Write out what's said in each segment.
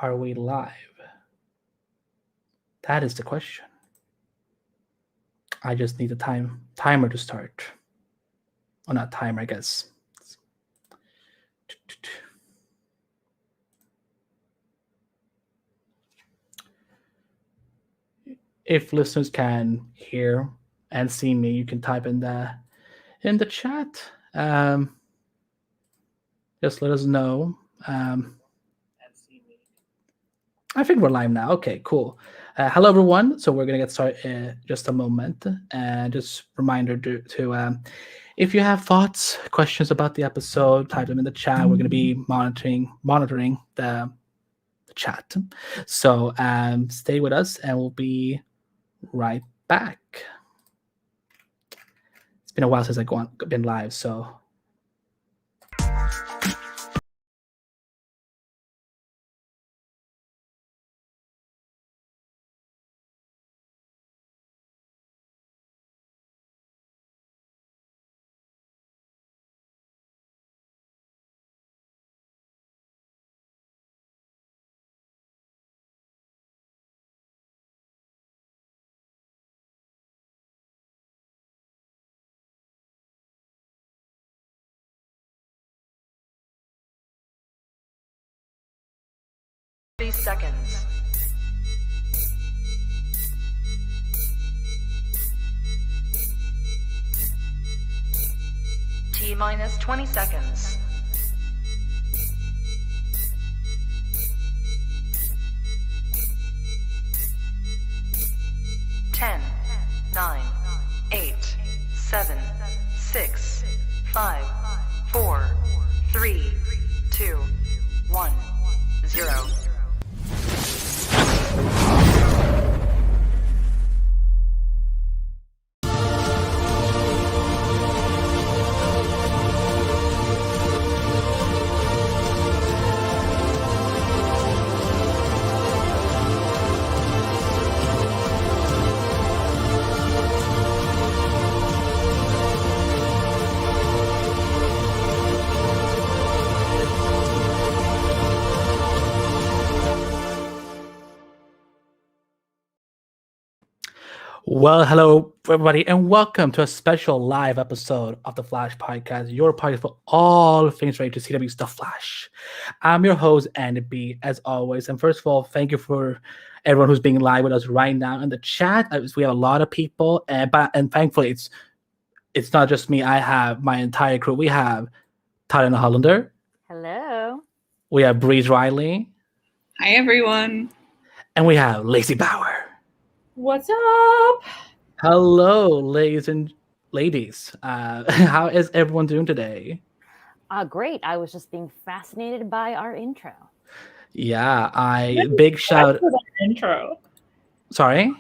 Are we live? That is the question. I just need a timer to start. Or not timer, I guess. If listeners can hear and see me, you can type in the chat. Just let us know. I think we're live now. Okay, cool. Hello, everyone. So we're going to get started in just a moment. And just reminder to if you have thoughts, questions about the episode, type them in the chat. We're going to be monitoring the chat. So stay with us, and we'll be right back. It's been a while since I've been live, so... Seconds. T-minus 20 seconds. 10, 9, 8, 7, 6, 5, 4, 3, 2, 1, 0. Well, hello, everybody, and welcome to a special live episode of the Flash Podcast, your podcast for all things related to CW's The Flash. I'm your host, Andy B, as always. And first of all, thank you for everyone who's being live with us right now in the chat. We have a lot of people, and thankfully, it's not just me. I have my entire crew. We have Tatiana Hollander. Hello. We have Breeze Riley. Hi, everyone. And we have Lacy Bauer. What's up? Hello, ladies and ladies. How is everyone doing today? Great. I was just being fascinated by our intro. Yeah, big shout. With our intro. Sorry?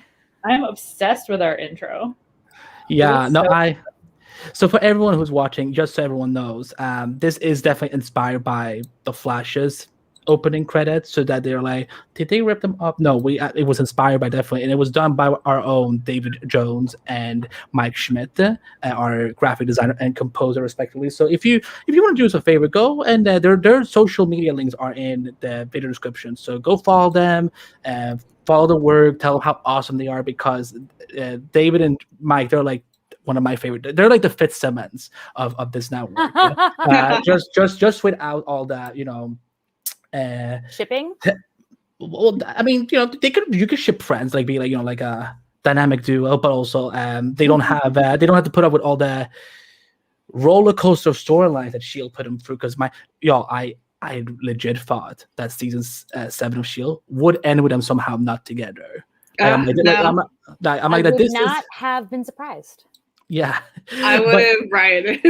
I'm obsessed with our intro. Yeah, So for everyone who's watching, just so everyone knows, this is definitely inspired by the Flash's opening credits, so that they're like, did they rip them up? No, it was inspired by definitely, and it was done by our own David Jones and Mike Schmidt, our graphic designer and composer respectively. So if you want to do us a favor, go and their social media links are in the video description. So go follow them, follow the work, tell them how awesome they are, because David and Mike, they're like one of my favorite. They're like the Fitzsimmons of this network. Just without all that, shipping. Well, I mean, you could ship friends, like be like, like a dynamic duo, but also they don't have to put up with all the roller coaster storylines that Shield put them through. Because I legit thought that season 7 of Shield would end with them somehow not together. I would not have been surprised. Yeah, I would have rioted.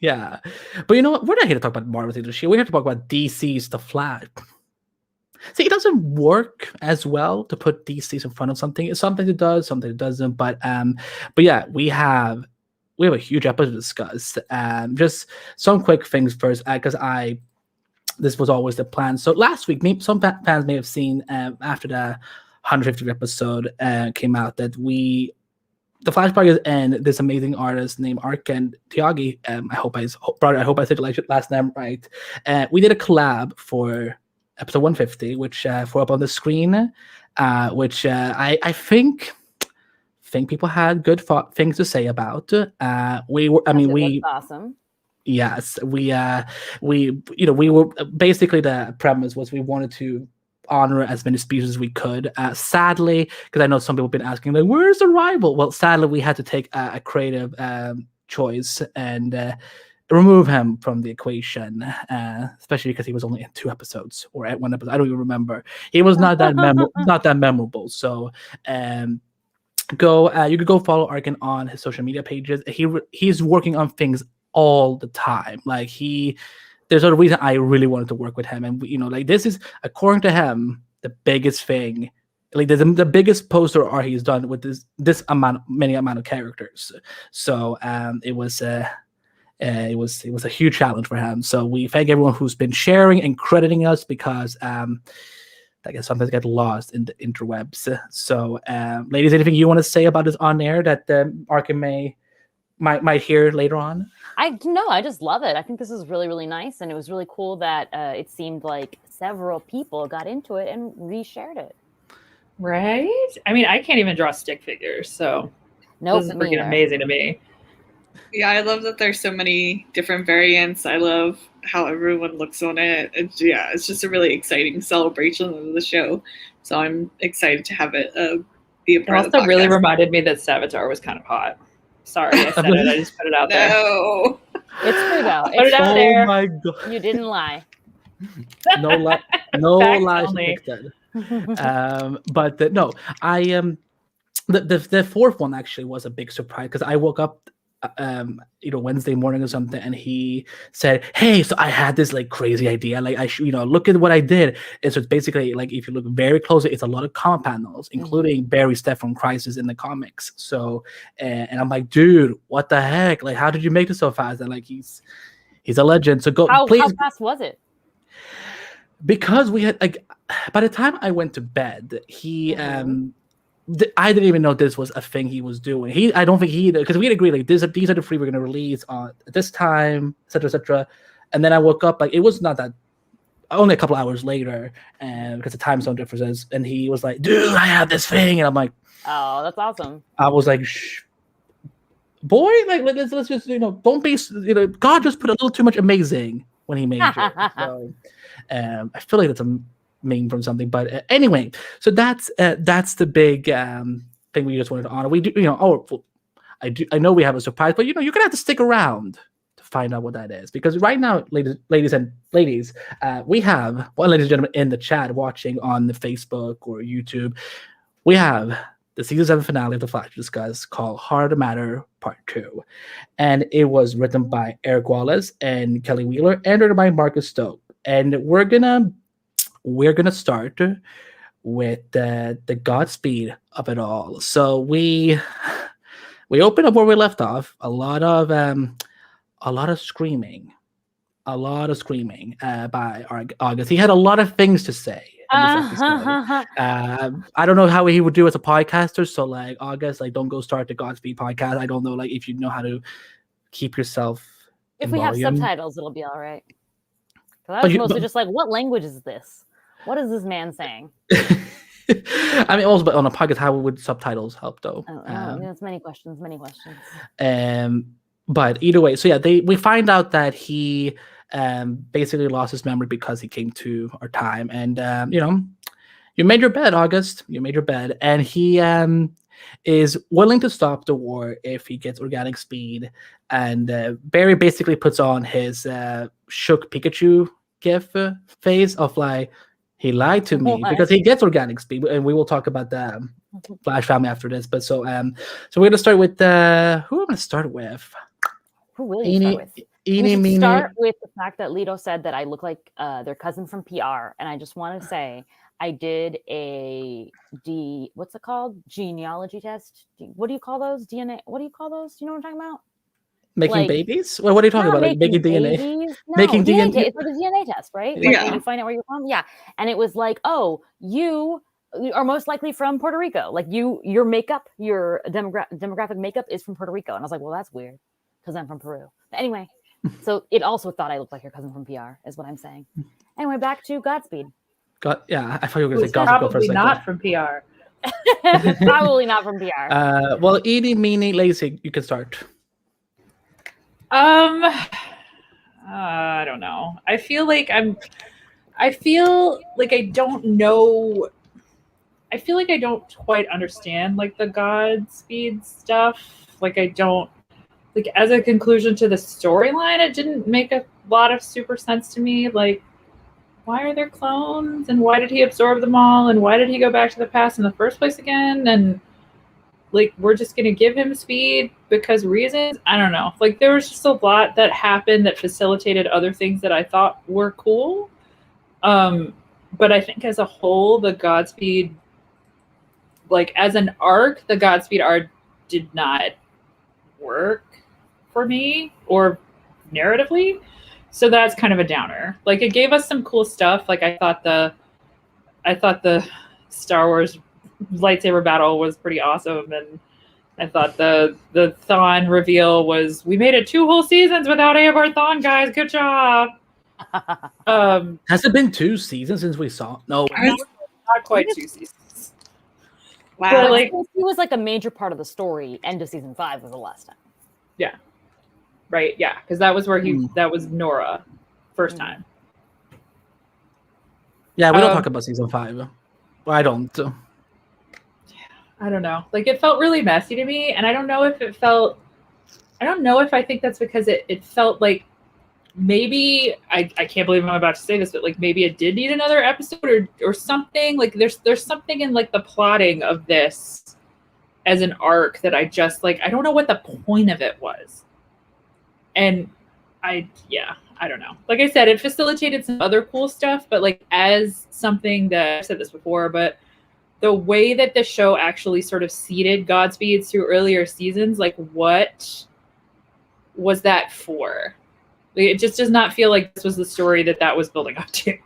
Yeah, but you know what? We're not here to talk about Marvel Season Shield. We're here to talk about DC's The Flash. See, it doesn't work as well to put DC's in front of something. Something it does, something it doesn't. But yeah, we have a huge episode to discuss. Just some quick things first, because this was always the plan. So last week, some fans may have seen after the 150th episode came out that the Flash Project and this amazing artist named Arken Tyagi, I hope I said the last name right. We did a collab for episode 150, which for up on the screen, which I think people had good things to say about. We were, I Yes, mean, it we looked awesome. yes, we were basically, the premise was we wanted to honor as many species as we could. Sadly, because I know some people have been asking, like, where's the rival? Well, sadly, we had to take a creative choice and remove him from the equation, especially because he was only in 2 episodes or at 1 episode. I don't even remember. He was not that not that memorable. So, you could go follow Arkin on his social media pages. He's working on things all the time. Like there's a reason I really wanted to work with him, and like, this is, according to him, the biggest thing. Like, the biggest poster art he's done with this many amount of characters. So it was a huge challenge for him. So we thank everyone who's been sharing and crediting us, because I guess sometimes get lost in the interwebs. So, ladies, anything you want to say about this on air that Arkin might hear later on? I just love it. I think this is really, really nice, and it was really cool that it seemed like several people got into it and reshared it. Right? I mean, I can't even draw stick figures, so nope, this is freaking amazing to me. Yeah, I love that there's so many different variants. I love how everyone looks on it. It's just a really exciting celebration of the show. So I'm excited to have it be a part of the podcast. Also really reminded me that Savitar was kind of hot. Sorry, I said it. I just put it out there. No. It's true, though. Put it out there. Oh my god. You didn't lie. No lies detected. But no, I the fourth one actually was a big surprise, because I woke up Wednesday morning or something, and he said, hey, so I had this like crazy idea, like I should, look at what I did. And so it's basically, like, if you look very closely, it's a lot of comic panels, including Barry Steph from Crisis in the comics. So and I'm like, dude, what the heck, like, how did you make this so fast? And like, he's a legend. So please. How fast was it? Because we had, like, by the time I went to bed, I didn't even know this was a thing he was doing. I don't think he either, because we had agreed, like, these are the 3 we're going to release on this time, etc., etc. And then I woke up, like, it was not that, only a couple hours later, and because of time zone differences, and he was like, dude, I have this thing, and I'm like, oh, that's awesome. I was like, shh, boy, like, let's just, don't be, God just put a little too much amazing when he made you. So, I feel like that's a meme from something, but anyway, so that's the big thing we just wanted to honor. We do, I know we have a surprise, but you're gonna have to stick around to find out what that is, because right now, ladies, we have ladies and gentlemen in the chat watching on the Facebook or YouTube, we have the season 7 finale of The Flash to discuss, called Heart of the Matter Part 2, and it was written by Eric Wallace and Kelly Wheeler, and written by Marcus Stoke, and we're gonna start with the Godspeed of it all. So we open up where we left off. A lot of screaming by August. He had a lot of things to say in this episode. I don't know how he would do as a podcaster. So, like, August, like, don't go start the Godspeed podcast. I don't know, like, if you know how to keep yourself. If we have subtitles, it'll be all right. Because I was mostly just like, what language is this? What is this man saying? I mean, also, but on a podcast, how would subtitles help, though? There's many questions. But either way, so yeah, we find out that he basically lost his memory because he came to our time, and you made your bed, August. You made your bed, and he is willing to stop the war if he gets organic speed. And Barry basically puts on his shook Pikachu gif face of like, he lied to me because he gets organic speed, and we will talk about the Flash family after this. But so we're gonna start with who I'm gonna start with. Who will you start with? We should start with the fact that Lito said that I look like their cousin from PR, and I just want to say I did what's it called? Genealogy test. What do you call those? DNA. What do you call those? Do you know what I'm talking about? Making babies? Well, what are you talking about? Like making DNA? No, making DNA? It's like a DNA test, right? Like when you find out where you're from. Yeah. And it was like, oh, you are most likely from Puerto Rico. Like your makeup, your demographic makeup is from Puerto Rico. And I was like, well, that's weird because I'm from Peru. But anyway, so it also thought I looked like your cousin from PR is what I'm saying. Anyway, back to Godspeed. Yeah, I thought you were going to say Gossip Girl for a Probably second. not from PR. Probably not from PR. Well, Edie, Meanie, Lacy, you can start. I don't know. I feel like I don't know. I feel like I don't quite understand like the Godspeed stuff. Like I don't like as a conclusion to the storyline, it didn't make a lot of super sense to me. Like, why are there clones? And why did he absorb them all? And why did he go back to the past in the first place again? And like, we're just going to give him speed because reasons? I don't know. Like, there was just a lot that happened that facilitated other things that I thought were cool. But I think as a whole, the Godspeed, like as an arc, the Godspeed arc did not work for me or narratively. So that's kind of a downer. Like it gave us some cool stuff. Like I thought the Star Wars lightsaber battle was pretty awesome, and I thought the Thawne reveal was, we made it 2 whole seasons without Eobard Thawne, guys. Good job. Has it been 2 seasons since we saw? No, not quite 2 seasons. Wow. But like, he was like a major part of the story. End of season 5 was the last time. Yeah. Right. Yeah. Because that was where that was Nora first time. Yeah, we don't talk about season 5. Well, I don't. I don't know. Like it felt really messy to me, and I don't know if I think that's because it felt like maybe I can't believe I'm about to say this, but like maybe it did need another episode or something. Like there's something in like the plotting of this as an arc that I just like, I don't know what the point of it was. And I don't know. Like I said, it facilitated some other cool stuff, but like as something that I've said this before, but the way that the show actually sort of seeded Godspeed through earlier seasons, like what was that for? Like, it just does not feel like this was the story that was building up to.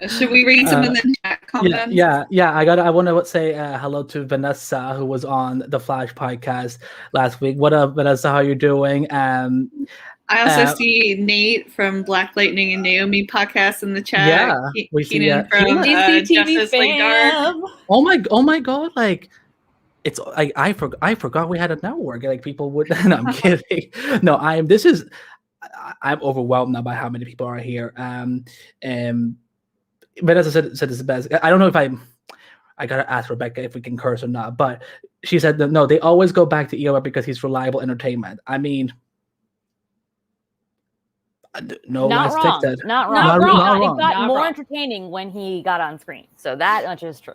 Should we read some of the chat comments? Yeah. I want to say hello to Vanessa, who was on the Flash podcast last week. What up, Vanessa? How you doing? I also see Nate from Black Lightning and Naomi podcast in the chat. Yeah, we see Keenan from Justice League Dark. Oh my God! Like, it's like I forgot we had a network. Like people would. No, I'm kidding. No, I'm overwhelmed now by how many people are here. But as I said, it's the best. I don't know if I gotta ask Rebecca if we can curse or not. But she said that no, they always go back to Eobard because he's reliable entertainment. I mean. No, not wrong. Not wrong. It got more entertaining when he got on screen. So that much is true.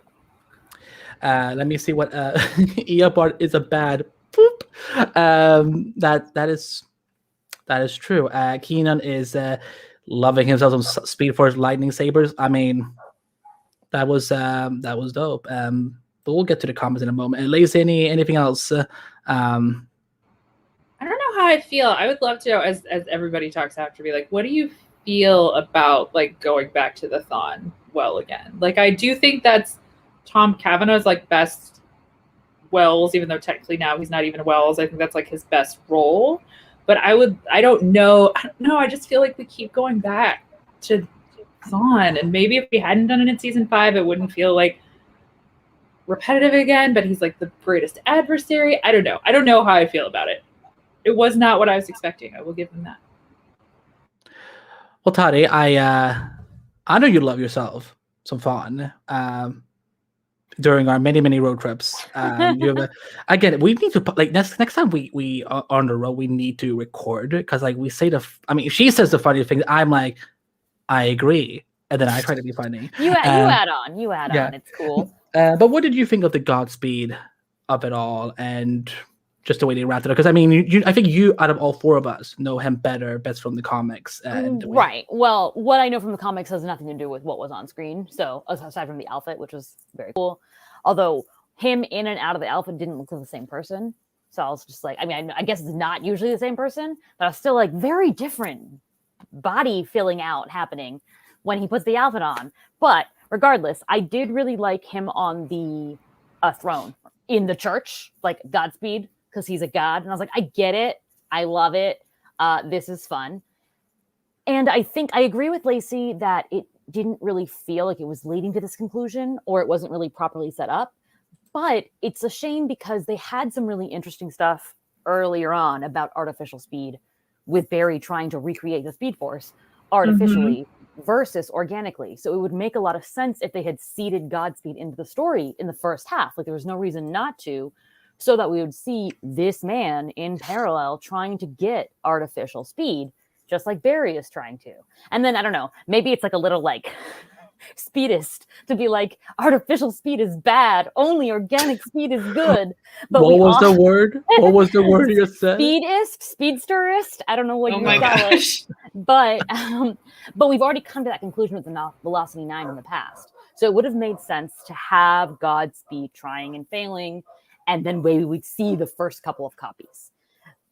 Let me see what Eobard is a bad poop. That is true. Keenan is loving himself some Speed Force lightning sabers. I mean, that was dope. But we'll get to the comments in a moment. And Lacy, anything else? I don't know how I feel. I would love to know, as everybody talks after me, like, what do you feel about like going back to the Thawne well again? Like, I do think that's Tom Cavanaugh's like best Wells, even though technically now he's not even Wells. I think that's like his best role. But I don't know. I just feel like we keep going back to Thawne, and maybe if we hadn't done it in season 5, it wouldn't feel like repetitive again. But he's like the greatest adversary. I don't know. I don't know how I feel about it. It was not what I was expecting. I will give them that. Well, Tati, I know you love yourself some fun during our many road trips. Again, we need to like next time we are on the road, we need to record because like we say if she says the funny thing, I'm like, I agree, and then I try to be funny. You add on. It's cool. But what did you think of the Godspeed of it all and? Just the way they wrapped it up, because I mean, I think you, out of all 4 of us, know him best from the comics. Right. Well, what I know from the comics has nothing to do with what was on screen. So aside from the outfit, which was very cool, although him in and out of the outfit didn't look like the same person. So I was just like, I mean, I guess it's not usually the same person, but I was still like very different body filling out happening when he puts the outfit on. But regardless, I did really like him on the throne in the church, like Godspeed. Because he's a god. And I was like, I get it. I love it. This is fun. And I think I agree with Lacy that didn't really feel like it was leading to this conclusion, or it wasn't really properly set up. But it's a shame because they had some really interesting stuff earlier on about artificial speed, with Barry trying to recreate the Speed Force artificially versus organically. So it would make a lot of sense if they had seeded Godspeed into the story in the first half. Like there was no reason not to, so that we would see this man in parallel trying to get artificial speed, just like Barry is trying to. And then, I don't know, maybe it's like a little like speedist to be like, artificial speed is bad, only organic speed is good. But what was the word? What was the word you said? Speedsterist. I don't know what you would call it. But we've already come to that conclusion with the Velocity 9 in the past. So it would have made sense to have Godspeed trying and failing, and then maybe we'd see the first couple of copies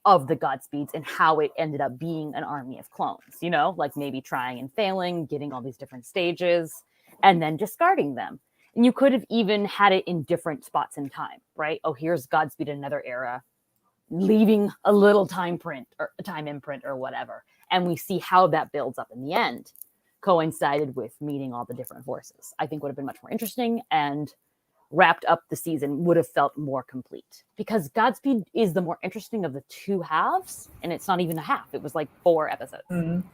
of the Godspeeds and how it ended up being an army of clones, you know, like maybe trying and failing, getting all these different stages, and then discarding them. And you could have even had it in different spots in time, right? Oh, here's Godspeed in another era, leaving a little time imprint or whatever. And we see how that builds up in the end, coincided with meeting all the different forces. I think would have been much more interesting, and wrapped up the season would have felt more complete, because Godspeed is the more interesting of the two halves, and it's not even a half. It was like 4 episodes.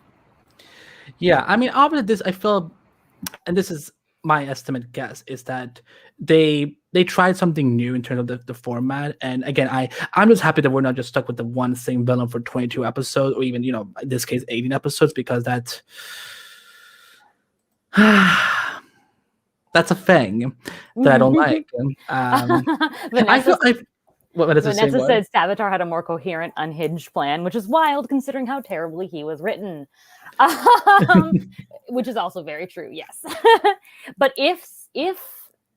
Yeah, I mean, after this, I feel, and this is my estimate guess, is that they tried something new in terms of the format. And again, I'm just happy that we're not just stuck with the one same villain for 22 episodes, or even, you know, in this case 18 episodes, because that's that's a thing that I don't like. Vanessa Vanessa said Savitar had a more coherent, unhinged plan, which is wild considering how terribly he was written. Which is also very true, yes. But if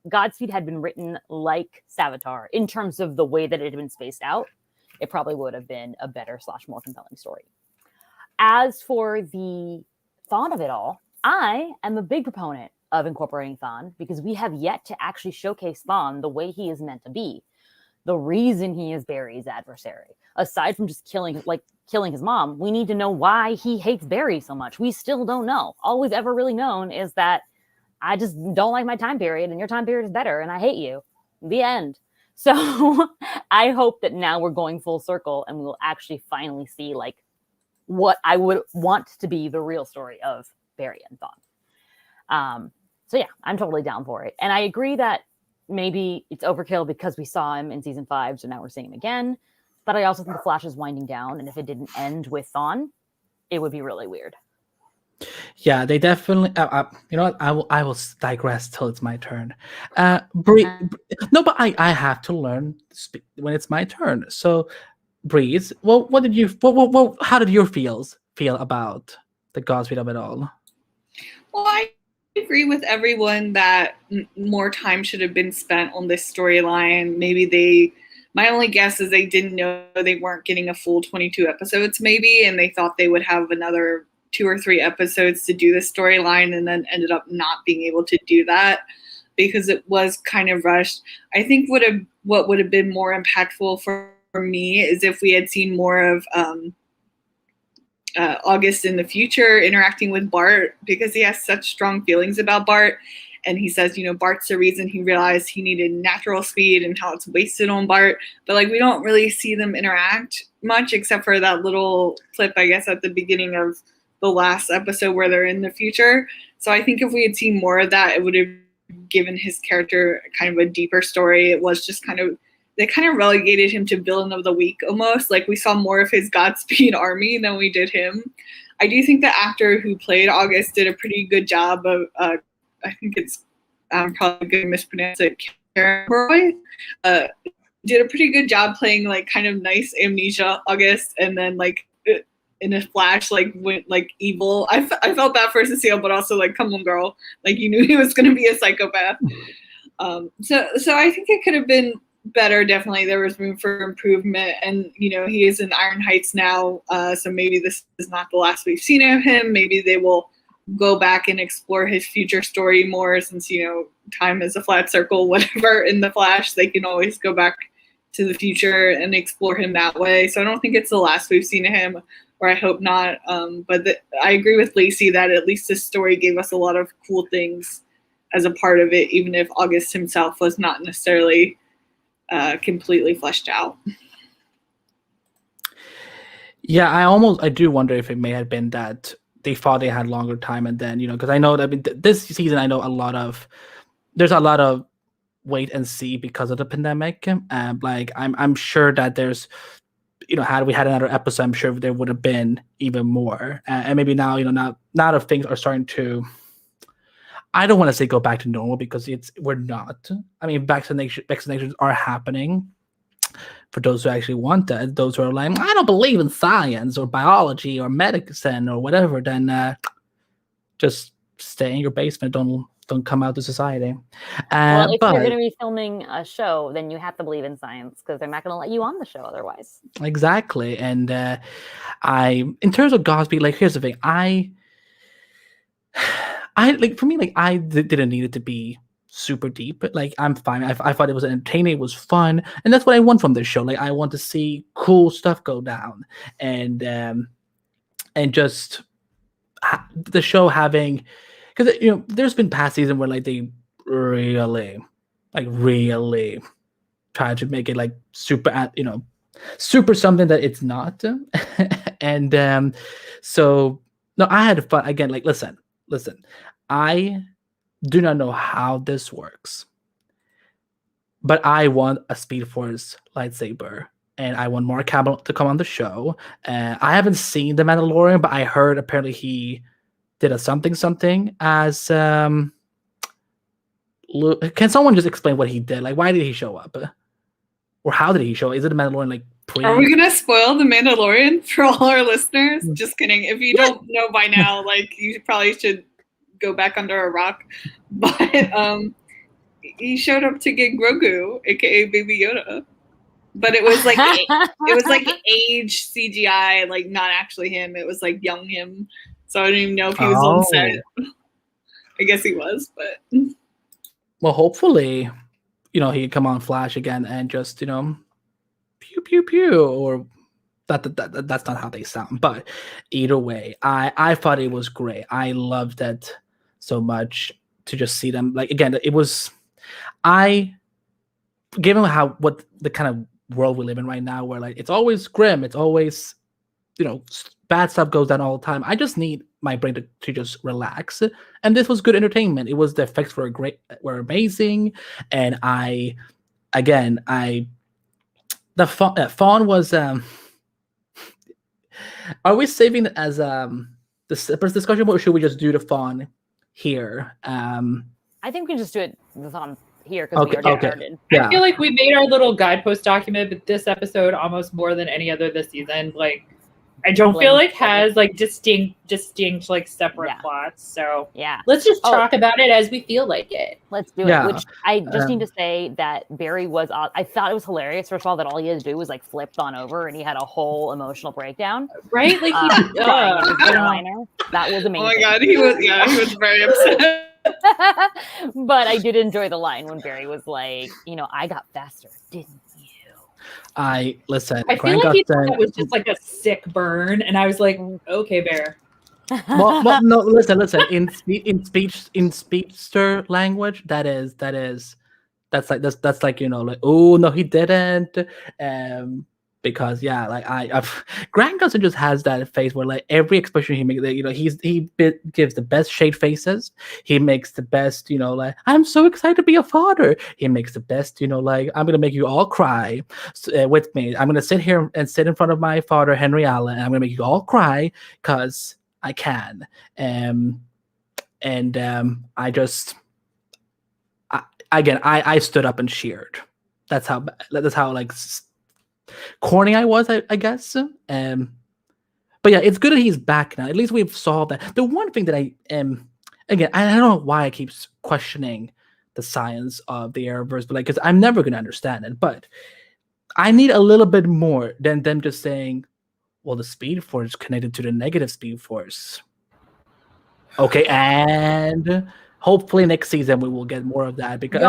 Godspeed had been written like Savitar, in terms of the way that it had been spaced out, it probably would have been a better / more compelling story. As for the Thawne of it all, I am a big proponent of incorporating Thawne, because we have yet to actually showcase Thawne the way he is meant to be. The reason he is Barry's adversary, aside from just killing his mom, we need to know why he hates Barry so much. We still don't know. All we've ever really known is that I just don't like my time period, and your time period is better, and I hate you. The end. So I hope that now we're going full circle, and we will actually finally see like what I would want to be the real story of Barry and Thawne. So yeah, I'm totally down for it. And I agree that maybe it's overkill because we saw him in season 5, so now we're seeing him again. But I also think the Flash is winding down, and if it didn't end with Thawne, it would be really weird. Yeah, they definitely. You know what? I will digress till it's my turn. Bree, no, but I have to learn to speak when it's my turn. So, Breeze, well, what did you? How did your feel about the Godspeed of it all? Well, I agree with everyone that more time should have been spent on this storyline. Maybe my only guess is they didn't know they weren't getting a full 22 episodes maybe, and they thought they would have another 2 or 3 episodes to do this storyline, and then ended up not being able to do that because it was kind of rushed. I think what would have been more impactful for me is if we had seen more of August in the future interacting with Bart, because he has such strong feelings about Bart, and he says, you know, Bart's the reason he realized he needed natural speed and how it's wasted on Bart. But like, we don't really see them interact much except for that little clip, I guess, at the beginning of the last episode where they're in the future. So I think if we had seen more of that, it would have given his character kind of a deeper story. It was just they kind of relegated him to villain of the week almost. Like, we saw more of his Godspeed army than we did him. I do think the actor who played August did a pretty good job of, I think it's probably going to mispronounce it, Karen Roy, did a pretty good job playing like kind of nice amnesia August, and then like in a flash like went like evil. I felt bad for Cecile, but also like, come on girl, like you knew he was going to be a psychopath. So I think it could have been better. Definitely there was room for improvement, and you know, he is in Iron Heights now, so maybe this is not the last we've seen of him. Maybe they will go back and explore his future story more, since, you know, time is a flat circle, whatever. In the Flash, they can always go back to the future and explore him that way. So I don't think it's the last we've seen of him, or I hope not. But I agree with Lacy that at least this story gave us a lot of cool things as a part of it, even if August himself was not necessarily completely fleshed out. Yeah, I do wonder if it may have been that they thought they had longer time, and then because I know that this season I know there's a lot of wait and see because of the pandemic. Like I'm sure that there's had we had another episode, I'm sure there would have been even more. And maybe now now that things are starting to, I don't want to say go back to normal because we're not. I mean, vaccinations are happening. For those who actually want that, those who are like, I don't believe in science or biology or medicine or whatever, then just stay in your basement. Don't come out to society. Well, if you're going to be filming a show, then you have to believe in science because they're not going to let you on the show otherwise. Exactly. And in terms of Godspeed, like, here's the thing. I like, for me, like, I didn't need it to be super deep. Like, I'm fine. I thought it was entertaining. It was fun. And that's what I want from this show. Like, I want to see cool stuff go down. And just the show having, because there's been past season where like they really try to make it like super super something that it's not. And so no, I had fun again. Like, listen, I do not know how this works, but I want a Speed Force lightsaber, and I want Mark Hamill to come on the show. I haven't seen The Mandalorian, but I heard apparently he did a something as can someone just explain what he did? Like, why did he show up, or how did he show up? Is it The Mandalorian like pre? Are we gonna spoil The Mandalorian for all our listeners? Just kidding. If you don't know by now, like, you probably should go back under a rock. But he showed up to get Grogu, aka Baby Yoda. But it was like age CGI, like not actually him. It was like young him. So I don't even know if he was on set. I guess he was, but well, hopefully, he can come on Flash again and just pew pew pew, or that's not how they sound. But either way, I thought it was great. I loved it so much to just see them. Like, again, it was given what the kind of world we live in right now, where like it's always grim, it's always bad stuff goes down all the time. I just need my brain to just relax, and this was good entertainment. It was, the effects were amazing, and the fawn was are we saving it as the separate discussion, or should we just do the fawn here? I think we can just do it on here because we already started. Yeah. I feel like we made our little guidepost document, but this episode, almost more than any other this season, like, I don't feel like has like distinct like separate plots. So yeah, let's just talk about it as we feel like it. Let's do it. Which I just need to say that Barry was. I thought it was hilarious. First of all, that all he had to do was like flipped on over, and he had a whole emotional breakdown. Right? Like that was amazing. Oh my god, he was very upset. But I did enjoy the line when Barry was like, I got faster, didn't you? I feel like he thought it was just like a sick burn, and I was like, okay, Bear. well, no, listen. In speedster language, that's like like, oh no, he didn't. Because Grant Gustin just has that face where like every expression he makes, he gives the best shade faces. He makes the best, like, I'm so excited to be a father. He makes the best, like, I'm gonna make you all cry with me. I'm gonna sit here and sit in front of my father, Henry Allen, and I'm gonna make you all cry because I can. I stood up and cheered. That's how like corny I was, I guess. But yeah, it's good that he's back now. At least we've solved that. The one thing that I am, again, I don't know why I keep questioning the science of the Arrowverse, but like, because I'm never going to understand it. But I need a little bit more than them just saying, well, the Speed Force is connected to the negative Speed Force. Okay, and hopefully next season we will get more of that, because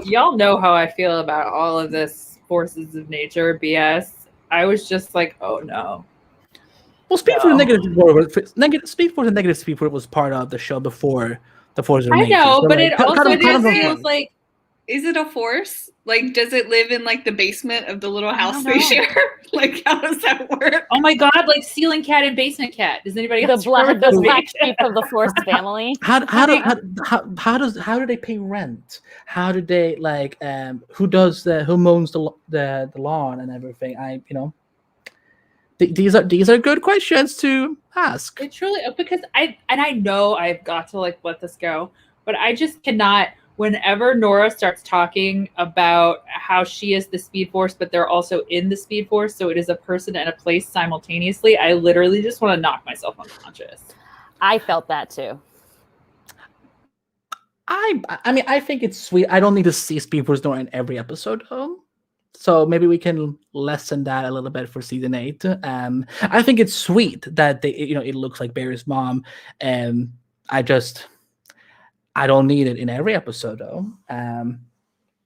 y'all know how I feel about all of this forces of nature BS, I was just like, oh no. Well, Speed Force and Negative Speed Force was part of the show before the Force of Nature. I know, so but like, it also just feels feels like. Is it a force? Like, does it live in like the basement of the little house they share? Like, how does that work? Oh my god, like ceiling cat and basement cat. Does anybody else the black sheep of the Force family? How do they pay rent? How do they like who mows the lawn and everything? These are good questions to ask. It truly, because I know I've got to like let this go, but I just cannot. Whenever Nora starts talking about how she is the Speed Force, but they're also in the Speed Force, so it is a person and a place simultaneously, I literally just want to knock myself unconscious. I felt that too. I mean, I think it's sweet. I don't need to see Speed Force Nora in every episode, though. So maybe we can lessen that a little bit for season 8. I think it's sweet that it looks like Barry's mom, and I don't need it in every episode, though.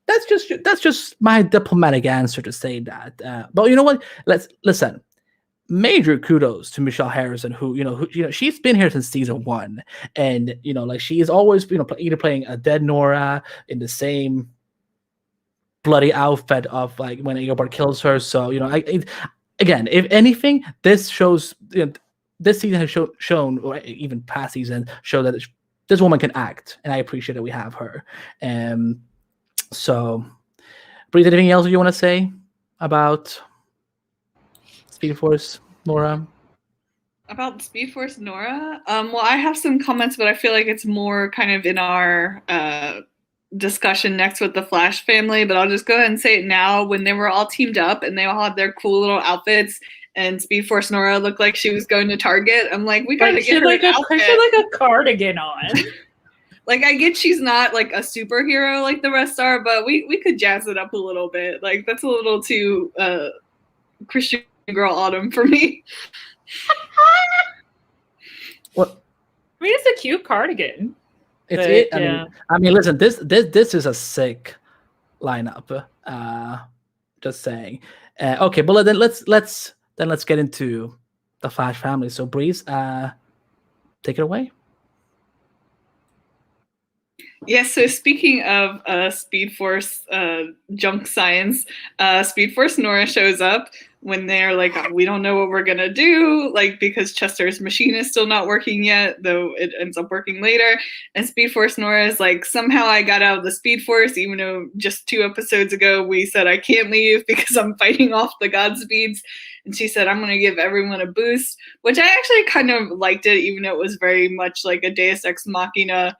That's just my diplomatic answer to say that. But you know what? Let's listen. Major kudos to Michelle Harrison, who she's been here since season 1, and like she is always either playing a dead Nora in the same bloody outfit of like when Eobard kills her. So again, if anything, this shows this season has shown, or even past season, show that this woman can act, and I appreciate that we have her. So, Breeze, anything else you want to say about Speed Force Nora? About Speed Force Nora? Well, I have some comments, but I feel like it's more kind of in our discussion next with the Flash family, but I'll just go ahead and say it now. When they were all teamed up and they all had their cool little outfits, and Speed Force Nora looked like she was going to Target, I'm like, we gotta get her an outfit. She had like a cardigan on. Like, I get she's not like a superhero like the rest are, but we could jazz it up a little bit. Like, that's a little too Christian Girl Autumn for me. What? I mean, it's a cute cardigan. I mean, listen, this is a sick lineup. Just saying. Okay, but then let's get into the Flash family. So Breeze, take it away. Yes, so speaking of Speed Force junk science, Speed Force Nora shows up when they're like, we don't know what we're going to do, like, because Chester's machine is still not working yet, though it ends up working later. And Speed Force Nora is like, somehow I got out of the Speed Force, even though just 2 episodes ago we said I can't leave because I'm fighting off the Godspeeds. And she said, I'm going to give everyone a boost, which I actually kind of liked it, even though it was very much like a Deus Ex Machina,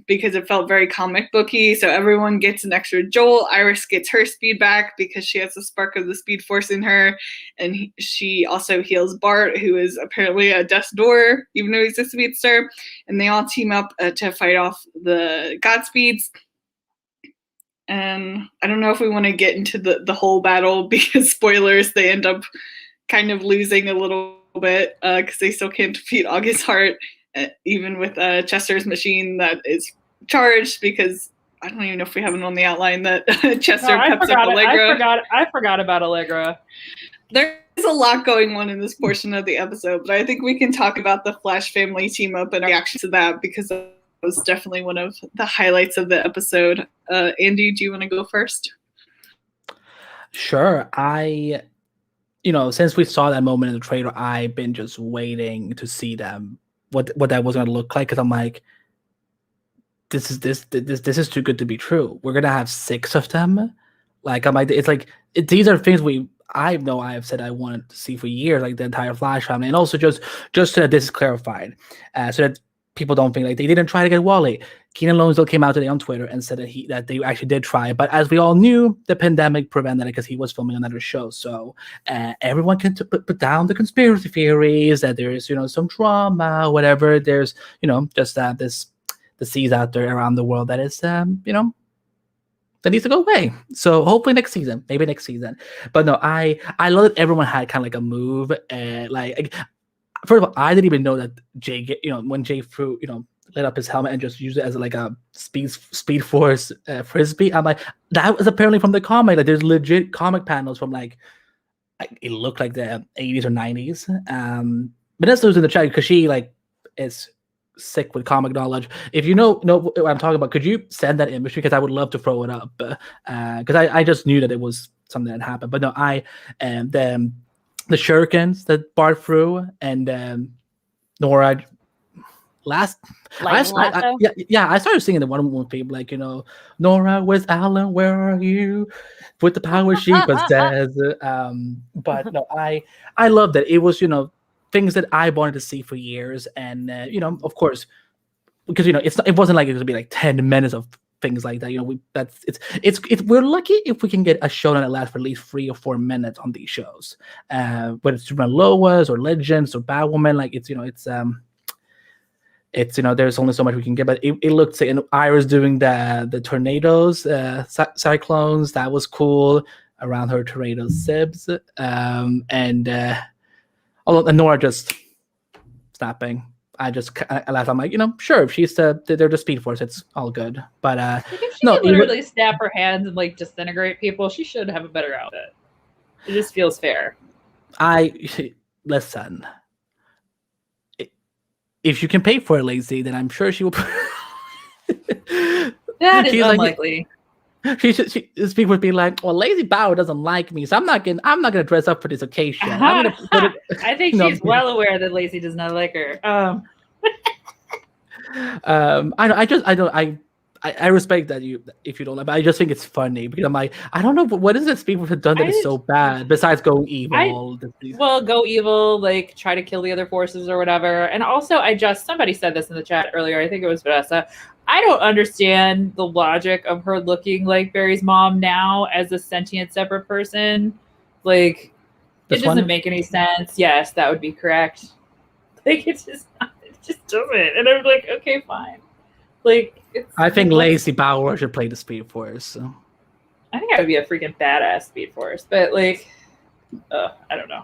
because it felt very comic booky. So everyone gets an extra jolt. Iris gets her speed back because she has the spark of the Speed Force in her, and she also heals Bart, who is apparently a death's door, even though he's a speedster. And they all team up to fight off the Godspeeds. And I don't know if we want to get into the whole battle, because spoilers, they end up kind of losing a little bit because they still can't defeat August Hart, even with Chester's machine that is charged, because I don't even know if we have it on the outline that Chester peps up Allegra. I forgot about Allegra. There's a lot going on in this portion of the episode, but I think we can talk about the Flash family team up and reaction to that, because that was definitely one of the highlights of the episode. Andy, do you want to go first? Sure. Since we saw that moment in the trailer, I've been just waiting to see them, what that was going to look like, because I'm like, this is too good to be true. We're gonna have 6 of them. Like, I'm like, it's like these are things I know I have said I wanted to see for years, like the entire Flash family, and also just so that this is clarified, so that people don't think like they didn't try to get Wally. Keenan Lonsdale came out today on Twitter and said that they actually did try, but as we all knew, the pandemic prevented it because he was filming another show. So everyone can put down the conspiracy theories that there is some drama, whatever. There's just this disease out there around the world that is that needs to go away. So hopefully next season, maybe next season. But no, I love that everyone had kind of like a move. Like, first of all, I didn't even know that Jay, when Jay threw lit up his helmet and just used it as like a speed force frisbee. I'm like, that was apparently from the comic. Like there's legit comic panels from like it looked like the 80s or 90s. Vanessa was in the chat because she like is sick with comic knowledge. If you know what I'm talking about, could you send that image, because I would love to throw it up, because I just knew that it was something that happened. But no, the shurikens that Bart threw, and Nora I started singing the one theme, like, Nora, where's Alan, where are you, with the power she possesses. But no, I love that. It was things that I wanted to see for years, and of course, because it wasn't like it was gonna be like 10 minutes of things like that. We're lucky if we can get a show that lasts for at least 3 or 4 minutes on these shows, whether it's Loas or Legends or Batwoman. Like there's only so much we can get, but it looked sick. And Iris doing the tornadoes, cyclones, that was cool around her tornado sibs, and Nora just snapping. I laughed. I'm like, sure, if she's they're the Speed Force, it's all good. But if she could literally snap her hands and like disintegrate people, she should have a better outfit. It just feels fair. Listen. If you can pay for it, Lacy, then I'm sure she will. That is unlikely. Speak would be like, well, Lazy Bauer doesn't like me, so I'm not gonna dress up for this occasion. I'm gonna put it, I think she's well aware that Lacy does not like her. I respect that if you don't like, but I just think it's funny because I'm like, I don't know, but what is it Speak would have done that is so bad besides go evil? Go evil, like try to kill the other forces or whatever. And also, somebody said this in the chat earlier. I think it was Vanessa. I don't understand the logic of her looking like Barry's mom now as a sentient separate person. Like, it doesn't make any sense. Yes, that would be correct. Like, it just doesn't. And I'm like, okay, fine. Like, I think Lacy Bauer should play the Speed Force. So. I think I would be a freaking badass Speed Force, but like, I don't know.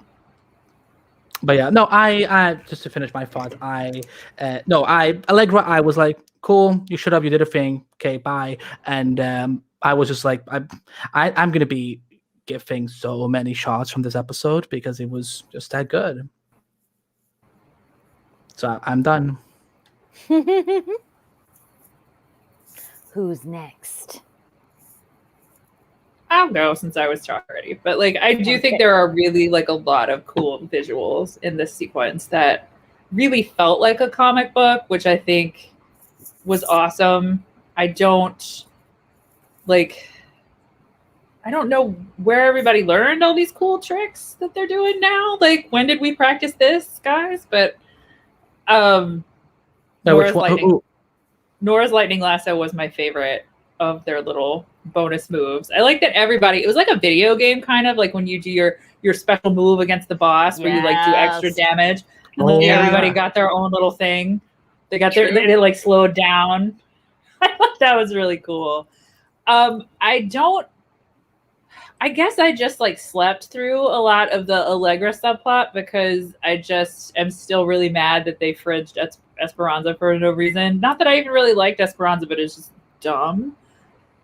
But yeah, no, I just to finish my thoughts, Allegra, I was like, cool, you shut up, you did a thing, okay, bye. And I was just like, I'm gonna be giving so many shots from this episode because it was just that good. So I'm done. Who's next? I'll go since I was talking already. But like, I do think there are really like a lot of cool visuals in this sequence that really felt like a comic book, which I think was awesome. I don't know where everybody learned all these cool tricks that they're doing now. Like, when did we practice this, guys? But Nora's Lightning Lasso was my favorite of their little bonus moves. I like that it was like a video game kind of, like when you do your special move against the boss where you like do extra damage, and then everybody got their own little thing. They got they like slowed down. I thought that was really cool. I guess I just like slept through a lot of the Allegra subplot because I just am still really mad that they fridged Esperanza for no reason. Not that I even really liked Esperanza, but it's just dumb.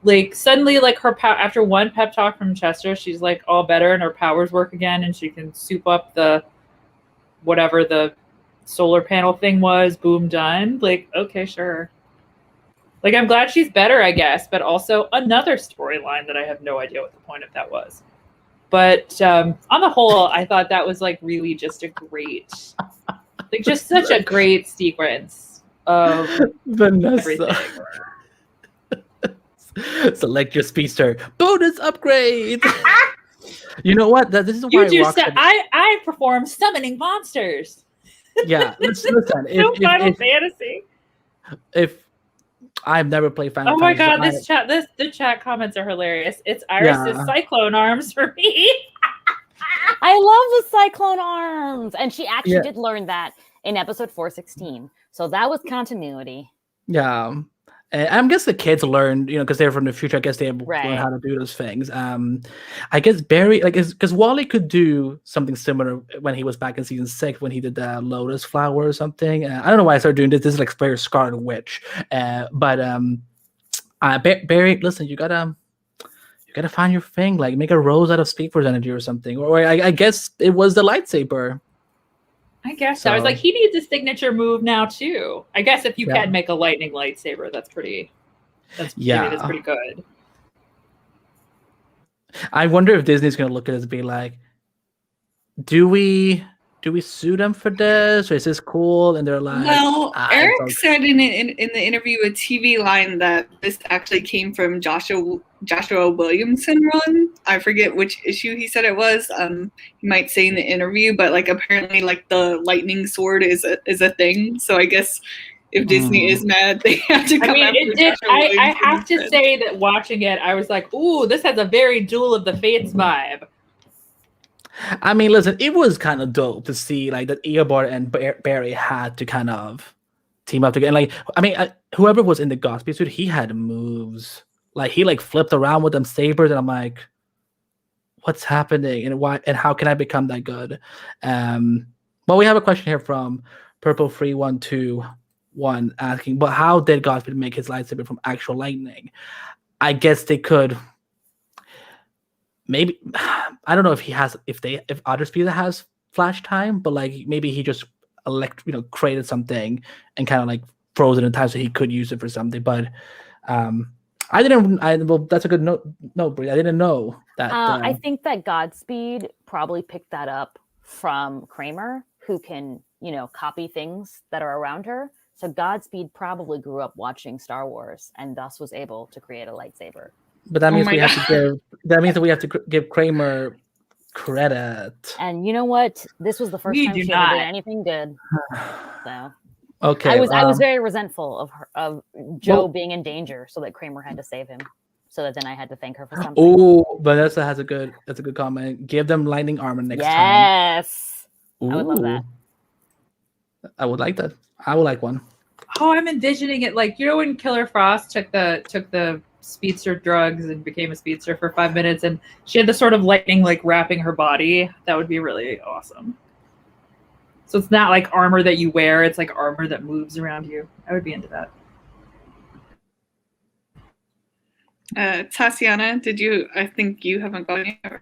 Like, suddenly, like, her after one pep talk from Chester, she's like all better and her powers work again and she can soup up the whatever the solar panel thing was. Boom, done. Like, okay, sure. Like, I'm glad she's better, I guess, but also another storyline that I have no idea what the point of that was. But on the whole, I thought that was like really just a great, like, just such a great sequence of everything. Select your speedster. Bonus upgrade. You know what? This is why I perform summoning monsters. Yeah, listen. Final Fantasy. If I've never played Final Fantasy. Oh my god, the chat comments are hilarious. It's Iris's cyclone arms for me. I love the cyclone arms, and she actually did learn that in episode 416. So that was continuity. Yeah. And I guess the kids learned, because they're from the future. I guess they learn how to do those things. I guess Barry, because Wally could do something similar when he was back in season 6 when he did the lotus flower or something. I don't know why I started doing this. This is like Barry's Scarlet Witch. But Barry, listen, you gotta find your thing. Like make a rose out of Speed Force energy or something. Or I guess it was the lightsaber. I guess so. I was like, he needs a signature move now too. I guess if you can make a lightning lightsaber, that's pretty good. I wonder if Disney's gonna look at this and be like, do we sue them for this, or is this cool? And they're like, well, Eric said in the interview with TV Line that this actually came from Joshua Williamson run. I forget which issue he said it was. He might say in the interview, but like apparently like the lightning sword is a thing. So I guess if Disney is mad, they have to come after I have to say that watching it, I was like, ooh, this has a very Duel of the Fates vibe. I mean, listen, it was kind of dope to see like that Eobard and Barry had to kind of team up together. And, like, I mean, whoever was in the Godspeed suit, he had moves. Like he like flipped around with them sabers, and I'm like, what's happening? And why? And how can I become that good? Well, we have a question here from Purple3121 asking, but how did Godspeed make his lightsaber from actual lightning? I guess they could. Maybe I don't know if other speeder has flash time, but like maybe he just created something and kind of like froze it in time so he could use it for something. But well, that's a good note, Brie. I didn't know that. I think that Godspeed probably picked that up from Kramer, who can copy things that are around her. So Godspeed probably grew up watching Star Wars and thus was able to create a lightsaber. But that means that we have to give Kramer credit. And you know what? This was the first time she did anything good. So okay, I was very resentful of Joe being in danger, so that Kramer had to save him. So that then I had to thank her for something. Oh, Vanessa that's a good comment. Give them lightning armor next time. Yes, I would love that. I would like that. I would like one. Oh, I'm envisioning it like when Killer Frost took the speedster drugs and became a speedster for 5 minutes, and she had the sort of lightning like wrapping her body. That would be really awesome. So it's not like armor that you wear, it's like armor that moves around you. I would be into that. Tatiana, I think you haven't gone yet.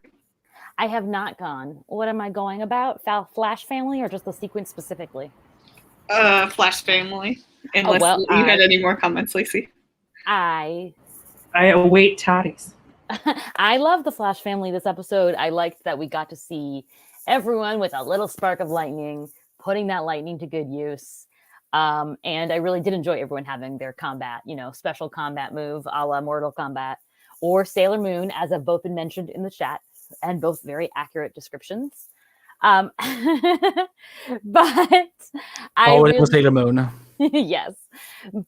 I have not gone. What am I going about? Flash Family or just the sequence specifically? Flash Family. Unless you had any more comments, Lacy. I await Toddy's. I love the Flash Family this episode. I liked that we got to see everyone with a little spark of lightning, putting that lightning to good use. And I really did enjoy everyone having their combat, special combat move a la Mortal Kombat or Sailor Moon, as have both been mentioned in the chat, and both very accurate descriptions. But it was Sailor Moon. Yes.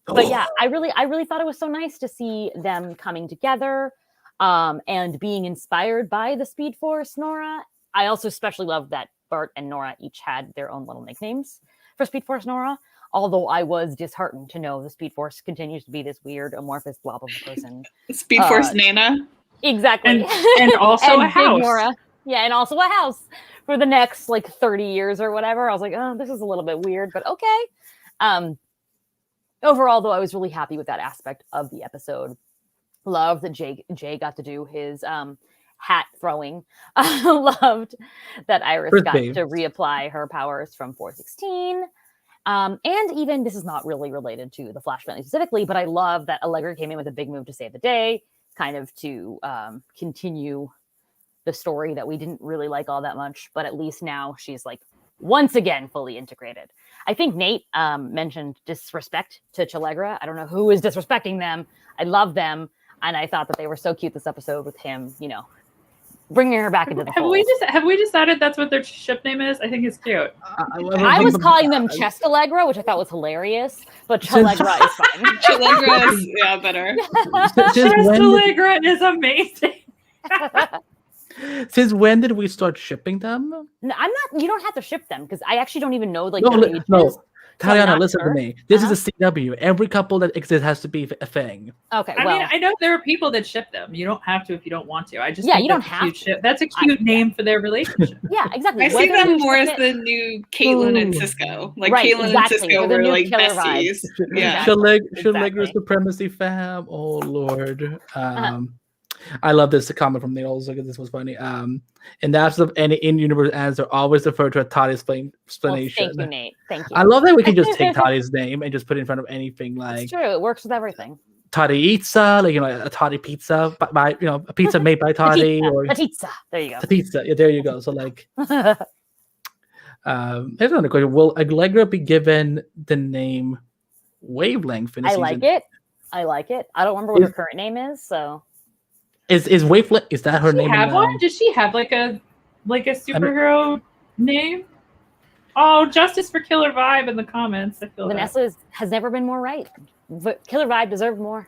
But yeah, I really thought it was so nice to see them coming together and being inspired by the Speed Force Nora. I also especially loved that Bart and Nora each had their own little nicknames for Speed Force Nora, although I was disheartened to know the Speed Force continues to be this weird amorphous blob of a person. Speed Force Nana. Exactly. And also a house. Nora. Yeah, and also a house for the next 30 years or whatever. I was like, oh, this is a little bit weird, but okay. Overall, though, I was really happy with that aspect of the episode. Love that Jay got to do his hat throwing. Loved that Iris got to reapply her powers from 416. And even this is not really related to the Flash family specifically, but I love that Allegra came in with a big move to save the day, kind of to continue the story that we didn't really like all that much, but at least now she's once again fully integrated. I think Nate mentioned disrespect to Chalegra. I don't know who is disrespecting them. I love them, and I thought that they were so cute this episode with him, bringing her back into the fold. Have we decided that's what their ship name is? I think it's cute. I was calling them Chest Allegra, which I thought was hilarious, but Chalegra is fine. Chalegra is better. Chest Allegra is amazing. Since when did we start shipping them? No, I'm not. You don't have to ship them because I actually don't even know their ages. Tatiana, listen to me. This is a CW. Every couple that exists has to be a thing. Okay. I mean, I know there are people that ship them. You don't have to if you don't want to. I just think you don't have to. That's a cute name for their relationship. Yeah, exactly. I see them more as the new Caitlyn and Cisco. Like Caitlyn and Cisco were like besties. Yeah. Shalegra supremacy fam. Oh Lord. I love this comment from Niels. Look at this was funny. In the absence of any in-universe answer, always refer to a Toddy explanation. Well, thank you, Nate. Thank you. I love that we can just take Toddy's name and just put it in front of anything. Like it's true. It works with everything. Toddy pizza, like a Toddy pizza, by a pizza made by Toddy or pizza. There you go. Pizza. Yeah, there you go. So like, here's another question: will Allegra be given the name Wavelength in the season? I like it. I don't remember what her current name is. So. Is Wavelength? Is that her name? Have one? Does she have like a superhero name? Oh, justice for Killer Vibe in the comments. I feel Vanessa has never been more right. But Killer Vibe deserved more.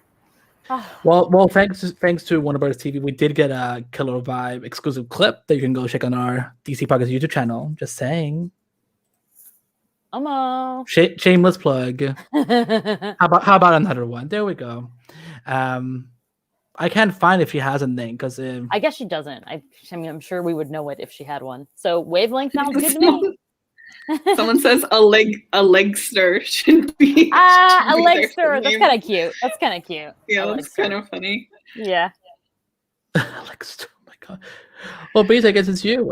Oh. Well, thanks to Warner Bros. TV, we did get a Killer Vibe exclusive clip that you can go check on our DC Podcast YouTube channel. Just saying. Shameless plug. How about another one? There we go. I can't find if she has a name because I guess she doesn't. I mean, I'm sure we would know it if she had one. So Wavelength sounds good to me. Someone says a legster should be. A legster. That's kind of cute. Yeah, that's kind of funny. Yeah. Legster. Oh my god. Well, Breeze, I guess it's you.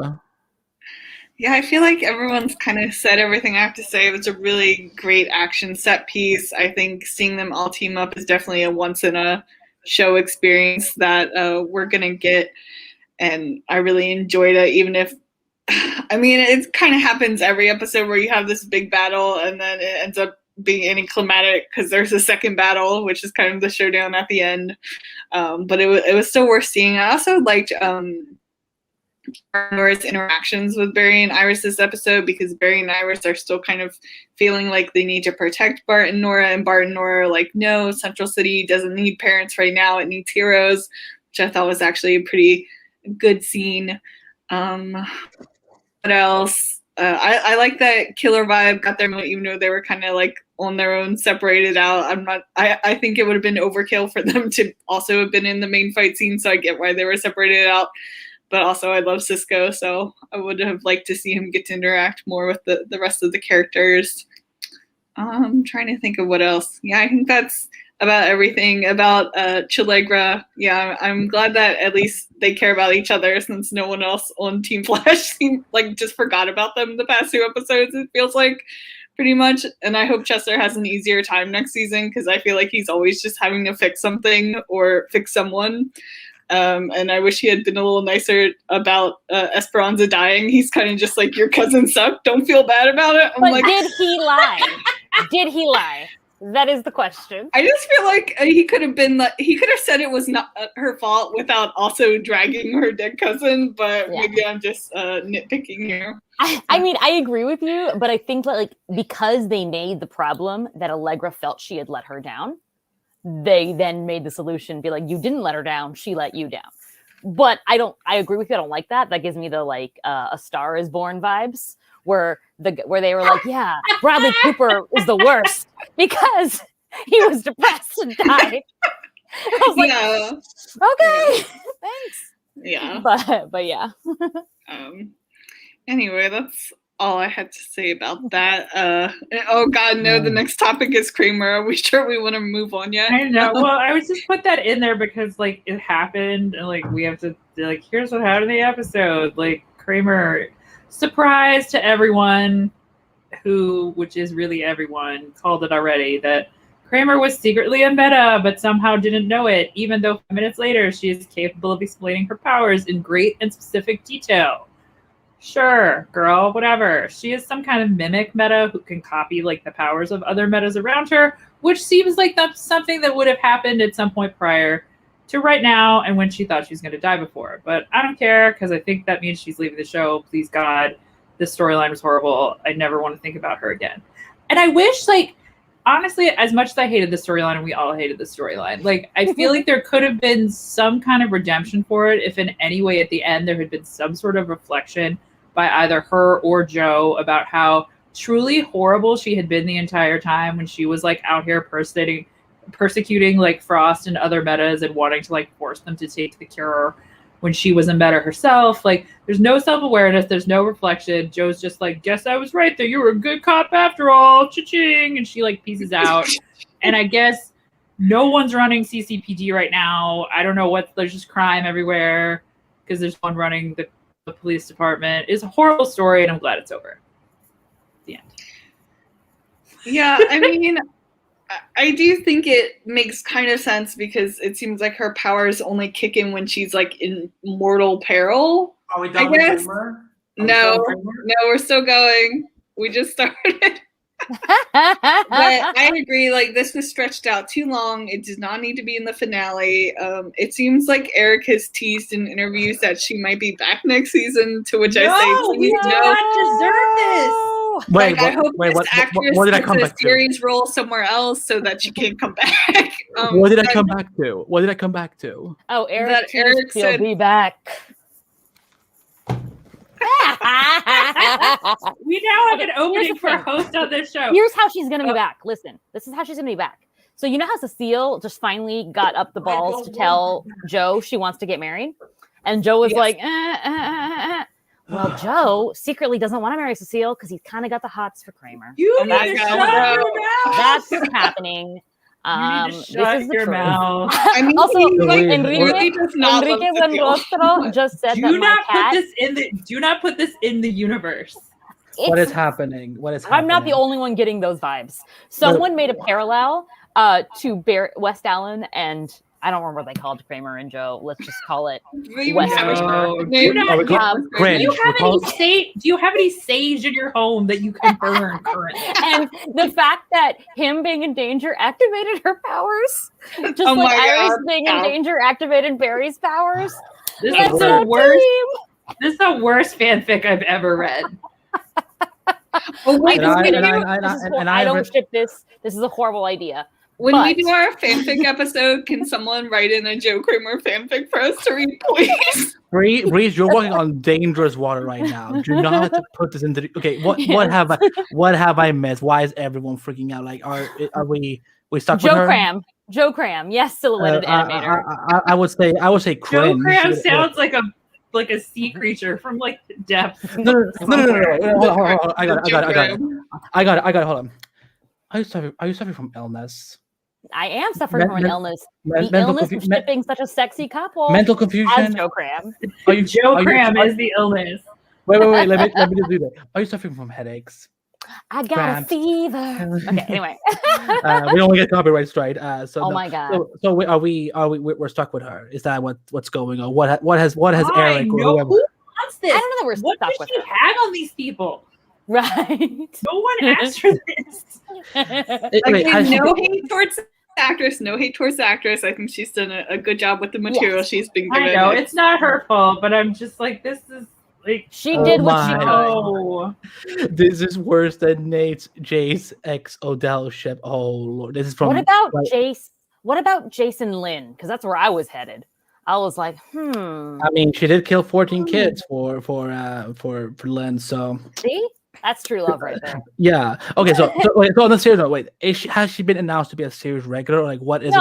Yeah, I feel like everyone's kind of said everything I have to say. It was a really great action set piece. I think seeing them all team up is definitely a once in a show experience that we're gonna get, and I really enjoyed it. Even if, I mean, it kind of happens every episode where you have this big battle and then it ends up being anticlimactic because there's a second battle, which is kind of the showdown at the end. But it was still worth seeing. I also liked Nora's interactions with Barry and Iris this episode, because Barry and Iris are still kind of feeling like they need to protect Bart and Nora, and Bart and Nora are like, no, Central City doesn't need parents right now, it needs heroes, which I thought was actually a pretty good scene. What else? I like that Killer Vibe got their moment, even though they were kind of like on their own, separated out. I think it would have been overkill for them to also have been in the main fight scene, so I get why they were separated out. But also I love Cisco, so I would have liked to see him get to interact more with the rest of the characters. I'm trying to think of what else. Yeah, I think that's about everything about Chalegra. Yeah, I'm glad that at least they care about each other, since no one else on Team Flash seemed like just forgot about them the past 2 episodes, it feels like, pretty much. And I hope Chester has an easier time next season, because I feel like he's always just having to fix something or fix someone. And I wish he had been a little nicer about Esperanza dying. He's kind of just like, your cousin sucked, don't feel bad about it. But like, did he lie? Did he lie? That is the question. I just feel like he could have said it was not her fault without also dragging her dead cousin, but maybe I'm just nitpicking here. I mean, I agree with you, but I think that, like, because they made the problem that Allegra felt she had let her down, they then made the solution be like, you didn't let her down, she let you down. But I agree with you. I don't like that. That gives me the like A Star Is Born vibes, where they were like, yeah, Bradley Cooper is the worst because he was depressed and died. I was like, okay, thanks. Yeah. But yeah. Anyway, that's all I had to say about that. Oh God, no! The next topic is Kramer. Are we sure we want to move on yet? I know. Well, I would just put that in there because, like, it happened, and like we have to, like, here's what happened in the episode. Like, Kramer, surprise to everyone, which is really everyone, called it already, that Kramer was secretly a meta, but somehow didn't know it, even though 5 minutes later she is capable of explaining her powers in great and specific detail. Sure, girl, whatever. She is some kind of mimic meta who can copy, like, the powers of other metas around her, which seems like that's something that would have happened at some point prior to right now and when she thought she was going to die before. But I don't care, because I think that means she's leaving the show. Please, God, this storyline was horrible. I never want to think about her again. And I wish, like, honestly, as much as I hated the storyline, and we all hated the storyline, like, I feel like there could have been some kind of redemption for it if in any way at the end there had been some sort of reflection by either her or Joe about how truly horrible she had been the entire time when she was like out here persecuting like Frost and other metas and wanting to like force them to take the cure when she was a meta herself. Like, there's no self-awareness, there's no reflection. Joe's just like, guess I was right there. You were a good cop after all. Cha-ching. And she like pieces out. And I guess no one's running CCPD right now. I don't know there's just crime everywhere because there's one running the police department. It's a horrible story, and I'm glad it's over. The end. Yeah, I mean, I do think it makes kind of sense because it seems like her powers only kick in when she's like in mortal peril. Are we done with Kramer? No, we're still going. We just started. But I agree, like this was stretched out too long. It does not need to be in the finale. It seems like Eric has teased in interviews that she might be back next season, to which I say, we do not deserve this. Wait, I hope this actress gets a series role somewhere else so that she can come back. What did I come back to? What did I come back to? Oh, Eric said he'll be back. We now have an opening for a host on this show. Here's how she's gonna be back. Listen, this is how she's gonna be back. So you know how Cecile just finally got up the balls to tell Joe she wants to get married? And Joe was like, Well, Joe secretly doesn't want to marry Cecile because he's kind of got the hots for Kramer. That's what's happening. This is your mouth. I mean, also, Enrique Buenrostro just said do not put this in the universe. What is happening? I'm not the only one getting those vibes. Someone made a parallel to West Allen and I don't remember what they called Kramer and Joe. Let's just call it West Allen. Do you have any sage in your home that you can burn currently? And the fact that him being in danger activated her powers, just like Iris being in danger activated Barry's powers. This is the worst fanfic I've ever read. I don't ship this. This is a horrible idea. When we do our fanfic episode, can someone write in a Joe Kramer fanfic for us to read, please? Breeze, you're walking on dangerous water right now. Do not put this into the... Okay, what have I missed? Why is everyone freaking out? Like, are we stuck with her? Joe Cram, yes, silhouetted animator. I would say cringe. Joe Cram sounds like a sea creature from like the depths. No. I got it. Hold on. Are you suffering from illness? I am suffering from an illness. The illness of shipping such a sexy couple. Mental confusion. As Joe Cram. Joe Cram is the illness. Wait. Let me just do that. Are you suffering from headaches? I got a fever. Okay. Anyway, we don't get copyright strike. My God. So we're stuck with her. Is that what's going on? What has Eric or whoever? Who wants this? I don't know that we're stuck with her. What does she have on these people? Right. No one asked for this. No hate towards the actress. I think she's done a good job with the material she's been given. I know it's not her fault, but I'm just like, this is like she did what she could. This is worse than Nate's Jace X Odell ship. Oh Lord, this is from. What about Jace? What about Jason Lynn? Because that's where I was headed. I was like, I mean, she did kill 14 kids for Lynn. So see. That's true love right there. Yeah. Okay. So on the serious note, has she been announced to be a series regular? Or like, what is it?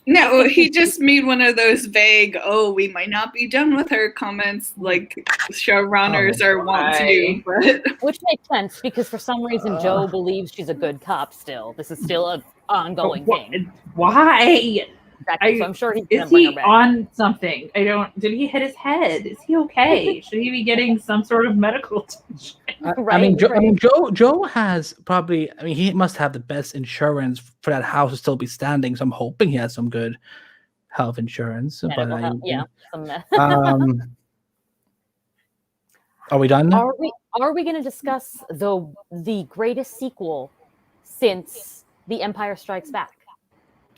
No. He just made one of those vague, we might not be done with her comments, like showrunners are want to do. But... Which makes sense because for some reason Joe believes she's a good cop. Still, this is still an ongoing thing. Why? Exactly. So I'm sure he's is he on something? Did he hit his head? Is he okay? Should he be getting some sort of medical attention? Joe has probably. I mean, he must have the best insurance for that house to still be standing. So I'm hoping he has some good health insurance. Are we done now? Are we going to discuss the greatest sequel since The Empire Strikes Back?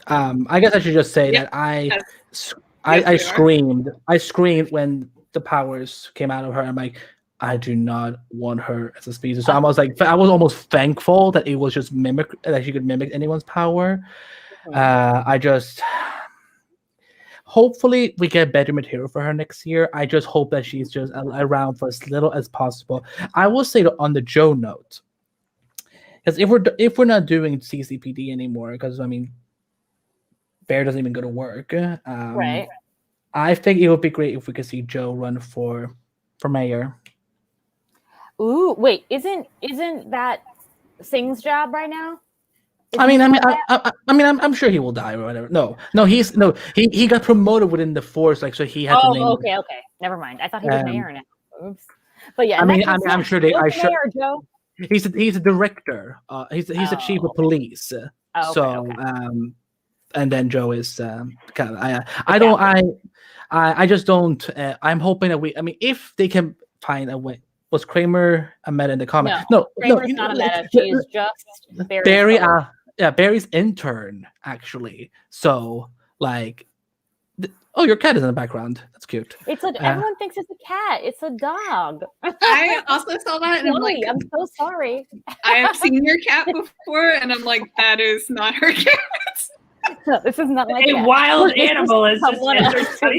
I guess I should just say that I screamed. I screamed when the powers came out of her. I'm like, I do not want her as a species. So I was almost thankful that it was just that she could mimic anyone's power. hopefully we get better material for her next year. I just hope that she's just around for as little as possible. I will say that on the Joe note, because if we're not doing CCPD anymore, because I mean, Bear doesn't even go to work. Right. I think it would be great if we could see Joe run for mayor. Ooh, wait, isn't that Singh's job right now? I'm sure he will die or whatever. He got promoted within the force, like so he had to name. Okay, never mind. I thought he was mayor now. Oops. But yeah, I'm sure they. Mayor, Joe? He's a director. He's the chief of police. Okay. And then Joe is I just don't. I'm hoping that if they can find a way. Was Kramer a meta in the comment? No, Kramer's not a meta. She is just Barry. Barry's intern actually. So like, your cat is in the background. That's cute. Everyone thinks it's a cat. It's a dog. I also saw that, and I'm so sorry. I have seen your cat before, and I'm like, that is not her cat. No, this is not my cat. Wild animal is just Could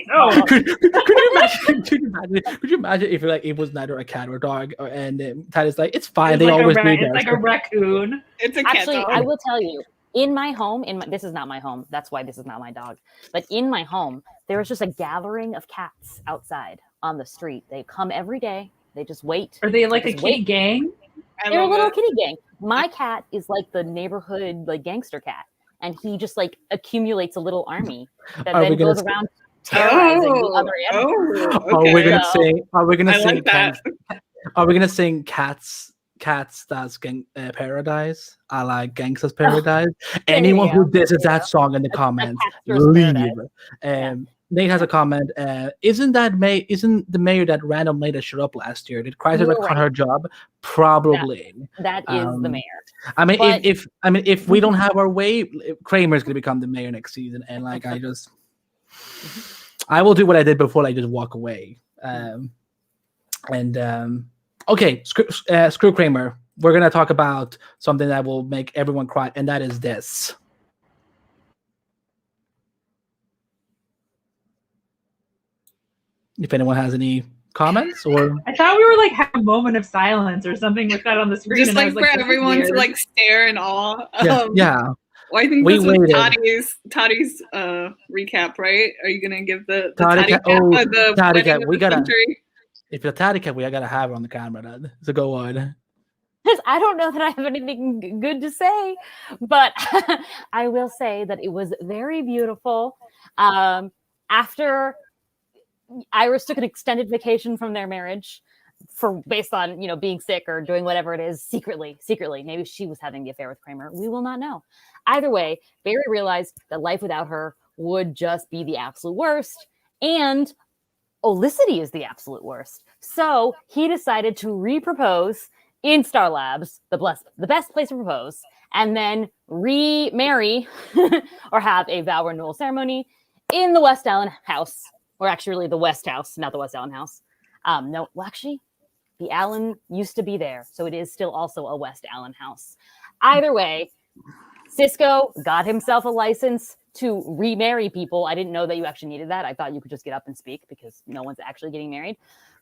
you imagine if it was neither a cat or a dog, and Tad is like, it's fine. It's they like always do It's like a raccoon. It's a cat. Actually, dog. I will tell you. In my home, this is not my home. That's why this is not my dog. But in my home, there is just a gathering of cats outside on the street. They come every day. They just wait. Are they like a kitty gang? They're a little kitty gang. My cat is like the neighborhood gangster cat. And he just accumulates a little army that then goes around terrorizing the other animals. Okay. Are we gonna sing? Like that. Are we gonna sing Cats That's Paradise? I like Gangsta's Paradise. Anyone who disses that song in the comments, leave. Nate has a comment. Isn't the mayor that random lady that showed up last year? Did Chrysler cut her job? Probably. That is the mayor. If we don't have our way, Kramer's gonna become the mayor next season, and I will do what I did before, just walk away. Okay, screw Kramer. We're gonna talk about something that will make everyone cry, and that is this. If anyone has any comments, or I thought we were having a moment of silence or something like that on the screen. Just for everyone to stare in awe. Yeah. Well, I think this was Toddy's recap, right? Are you gonna give the Toddy cat? We gotta. If you're Toddy cat, we gotta have her on the camera. Then. So go on. I don't know that I have anything good to say, but I will say that it was very beautiful. After Iris took an extended vacation from their marriage based on, being sick or doing whatever it is secretly. Maybe she was having the affair with Kramer. We will not know. Either way, Barry realized that life without her would just be the absolute worst. And Olicity is the absolute worst. So he decided to re-propose in Star Labs, the best place to propose, and then remarry or have a vow renewal ceremony in the West Allen house. Or actually, really the West House, not the West Allen house. The Allen used to be there, so it is still also a West Allen house. Either way, Cisco got himself a license to remarry people. I didn't know that you actually needed that. I thought you could just get up and speak because no one's actually getting married.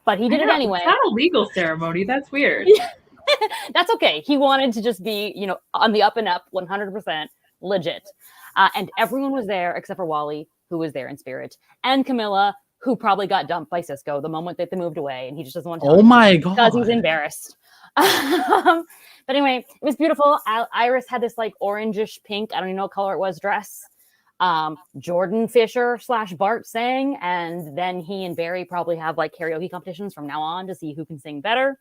But he did it anyway. It's not a legal ceremony. That's weird. That's okay. He wanted to just be, on the up and up, 100% legit. And everyone was there except for Wally, who was there in spirit, and Camilla, who probably got dumped by Cisco the moment that they moved away, and he just doesn't want to tell God. Because he's embarrassed. But anyway, it was beautiful. Iris had this orangish pink, I don't even know what color it was, dress. Jordan Fisher / Bart sang, and then he and Barry probably have karaoke competitions from now on to see who can sing better.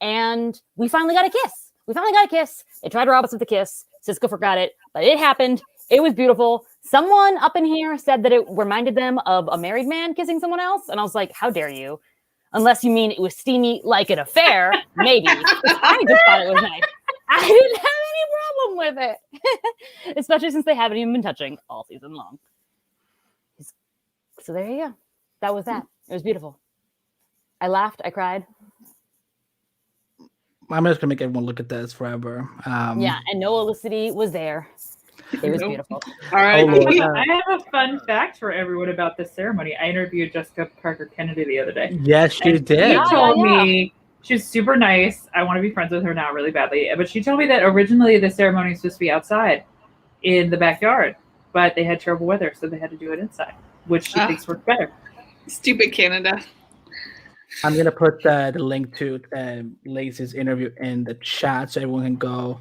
And we finally got a kiss. They tried to rob us with a kiss. Cisco forgot it, but it happened. It was beautiful. Someone up in here said that it reminded them of a married man kissing someone else. And I was like, how dare you? Unless you mean it was steamy like an affair, maybe. I just thought it was nice. I didn't have any problem with it. Especially since they haven't even been touching all season long. So there you go. That was that. It was beautiful. I laughed. I cried. I'm just going to make everyone look at this forever. And no Olicity was there. It was beautiful. All right. I have a fun fact for everyone about this ceremony. I interviewed Jessica Parker Kennedy the other day. Yes, you did. She told me, she's super nice. I want to be friends with her now really badly. But she told me that originally the ceremony was supposed to be outside in the backyard, but they had terrible weather, so they had to do it inside, which she thinks worked better. Stupid Canada. I'm going to put the link to Lacy's interview in the chat so everyone can go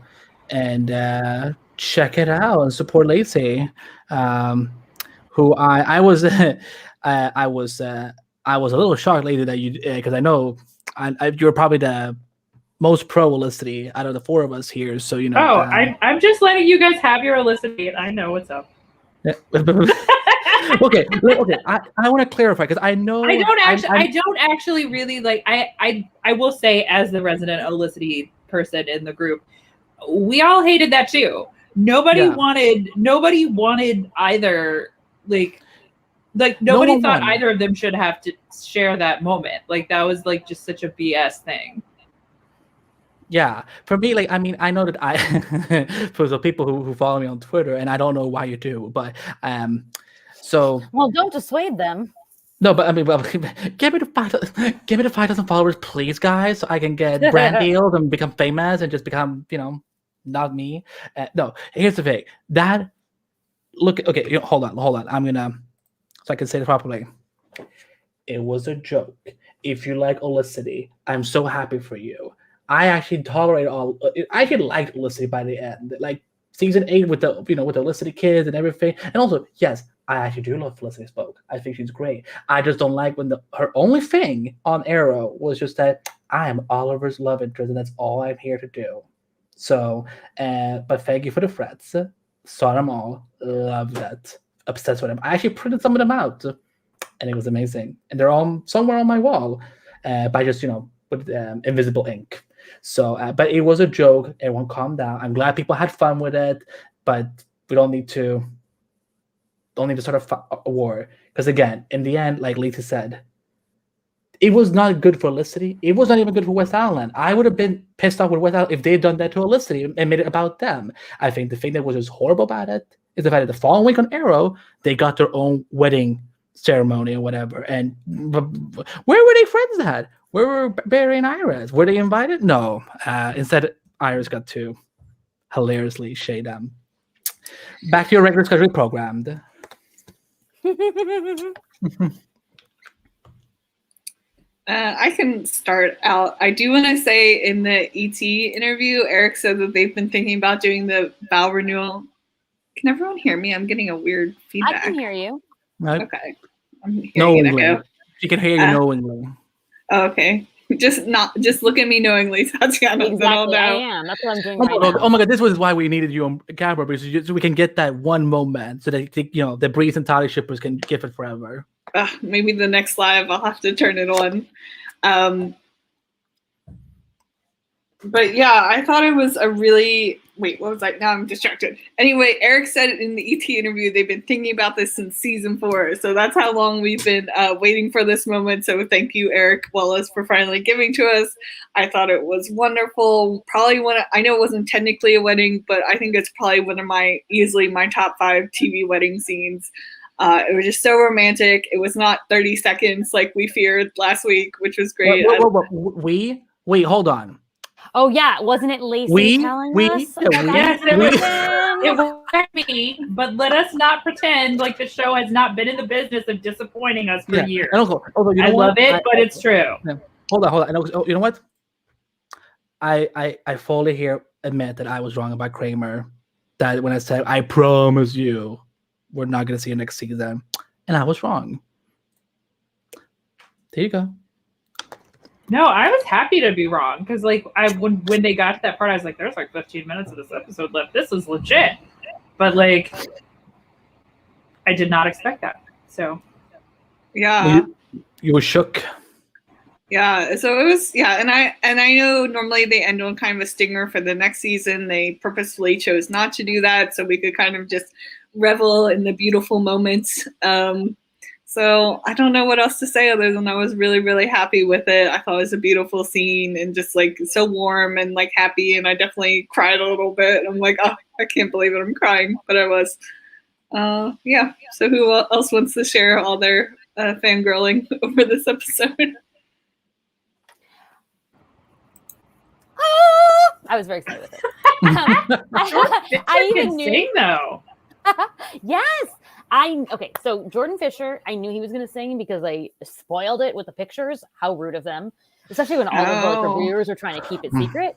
and check it out and support Lacy, who I was I was a little shocked later that you, because I know you're probably the most pro Olicity out of the four of us here, so you know. I'm just letting you guys have your Olicity. I know what's up. okay. I want to clarify because I know I don't actually really like. I will say, as the resident Olicity person in the group, we all hated that too. Nobody wanted either. Like nobody thought either of them should have to share that moment. Like that was like just such a BS thing. Yeah, for me, like, I mean, I know that for the people who follow me on Twitter, and I don't know why you do, but so. Well, don't dissuade them. No, but I mean, well, give me the 5,000 followers, please, guys, so I can get brand deals and become famous and just become, not me. No, here's the thing. Okay, hold on. I'm gonna, so I can say it properly. It was a joke. If you like Olicity, I'm so happy for you. I actually tolerated I actually liked Olicity by the end. Like season 8 with the with the Olicity kids and everything. And also, yes, I actually do love Felicity Spoke. I think she's great. I just don't like when her only thing on Arrow was just that I am Oliver's love interest and that's all I'm here to do. So, but thank you for the threats. Saw them all. Love that. Obsessed with them. I actually printed some of them out, and it was amazing. And they're all somewhere on my wall, by just with invisible ink. So, but it was a joke. Everyone calm down. I'm glad people had fun with it, but we don't need to start a war. Because again, in the end, like Lacy said, it was not good for Olicity. It was not even good for West Island. I would have been pissed off with West Island if they had done that to Olicity and made it about them. I think the thing that was just horrible about it is the fact that the following week on Arrow, they got their own wedding ceremony or whatever. And where were they friends at? Where were Barry and Iris? Were they invited? No. Instead, Iris got to hilariously shade them. Back to your regular schedule programmed. I can start out. I do want to say in the ET interview, Eric said that they've been thinking about doing the vow renewal. Can everyone hear me? I'm getting a weird feedback. I can hear you. Okay. I'm hearing knowingly. She can hear you knowingly. Okay. Just look at me knowingly, Tatiana. Exactly, I am. That's what I'm doing right now. Oh my god, this was why we needed you on camera, because so we can get that one moment so that the Breeze and Toddy shippers can give it forever. Maybe the next live I'll have to turn it on. But yeah, I thought it was a really what was I? Now I'm distracted. Anyway, Eric said in the ET interview they've been thinking about this since season 4. So that's how long we've been waiting for this moment. So thank you, Eric Wallace, for finally giving to us. I thought it was wonderful. Probably I know it wasn't technically a wedding, but I think it's probably one of easily my top 5 TV wedding scenes. It was just so romantic. It was not 30 seconds like we feared last week, which was great. Wait, hold on. Oh yeah, wasn't it Lacy telling us? Yes, it was me, but let us not pretend like the show has not been in the business of disappointing us for years. And also, I love it, but it's true. Yeah. Hold on. You know what? I fully admit that I was wrong about Kramer. That when I said, I promise you, we're not going to see you next season. And I was wrong. There you go. No, I was happy to be wrong because, when they got to that part, I was like, "There's 15 minutes of this episode left. This is legit." But I did not expect that. So, yeah, you were shook. Yeah, so it was and I know normally they end on kind of a stinger for the next season. They purposefully chose not to do that so we could kind of just revel in the beautiful moments. So I don't know what else to say other than I was really, really happy with it. I thought it was a beautiful scene and just like so warm and like happy. And I definitely cried a little bit. I'm like, oh, I can't believe it. I'm crying, but I was. Yeah. So who else wants to share all their fangirling over this episode? I was very excited with it. I even knew though. Yes. Okay, so Jordan Fisher, I knew he was going to sing because I spoiled it with the pictures. How rude of them, especially when all of the reviewers are trying to keep it secret.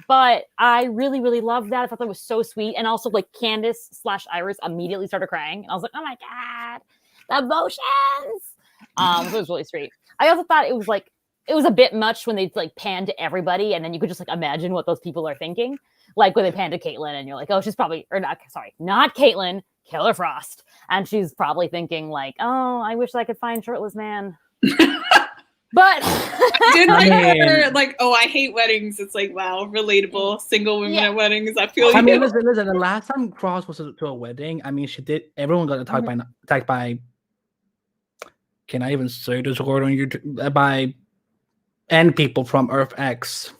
But I really, really loved that. I thought that was so sweet. And also, like, Candace/Iris immediately started crying. And I was like, oh my God, the emotions. So it was really sweet. I also thought it was a bit much when they like pan to everybody and then you could just like imagine what those people are thinking. Like when they pan to Caitlin and you're like, oh, she's probably, or not, sorry, not Caitlin, Killer Frost. And she's probably thinking like, oh, I wish I could find shirtless man. But I did like her, like, oh, I hate weddings. It's like, wow, relatable. Single women at weddings. I feel. I mean, listen. The last time Cross was to a wedding, I mean, she did. Everyone got attacked by. Can I even say this word on YouTube? By, and people from Earth X.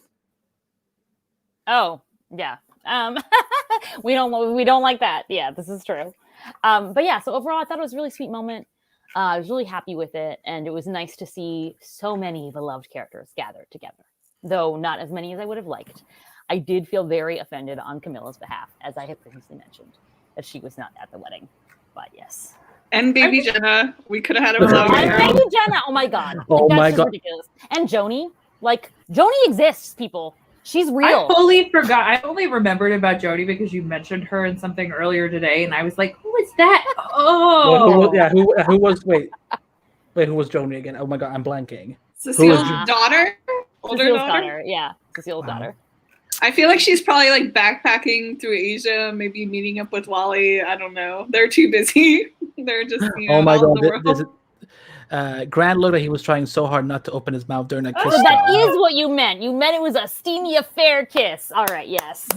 Oh yeah. We don't like that. Yeah, this is true. But yeah, so overall, I thought it was a really sweet moment. I was really happy with it, and it was nice to see so many beloved characters gathered together, though not as many as I would have liked. I did feel very offended on Camilla's behalf, as I had previously mentioned, that she was not at the wedding. But yes. And baby Jenna. We could have had a flower girl. Baby Jenna. Oh my God. Oh my God. Ridiculous. And Joni. Like, Joni exists, people. She's real. I fully forgot. I only remembered about Jodie because you mentioned her in something earlier today, and I was like, "Who is that?" Oh, who was? Wait, who was Joni again? Oh my God, I'm blanking. Cecile's daughter, older daughter. Yeah, Cecile's daughter. I feel like she's probably like backpacking through Asia, maybe meeting up with Wally. I don't know. They're too busy. They're just. Oh my God! Grant looked like he was trying so hard not to open his mouth during that kiss. So that is what you meant. You meant it was a steamy affair kiss. All right, yes.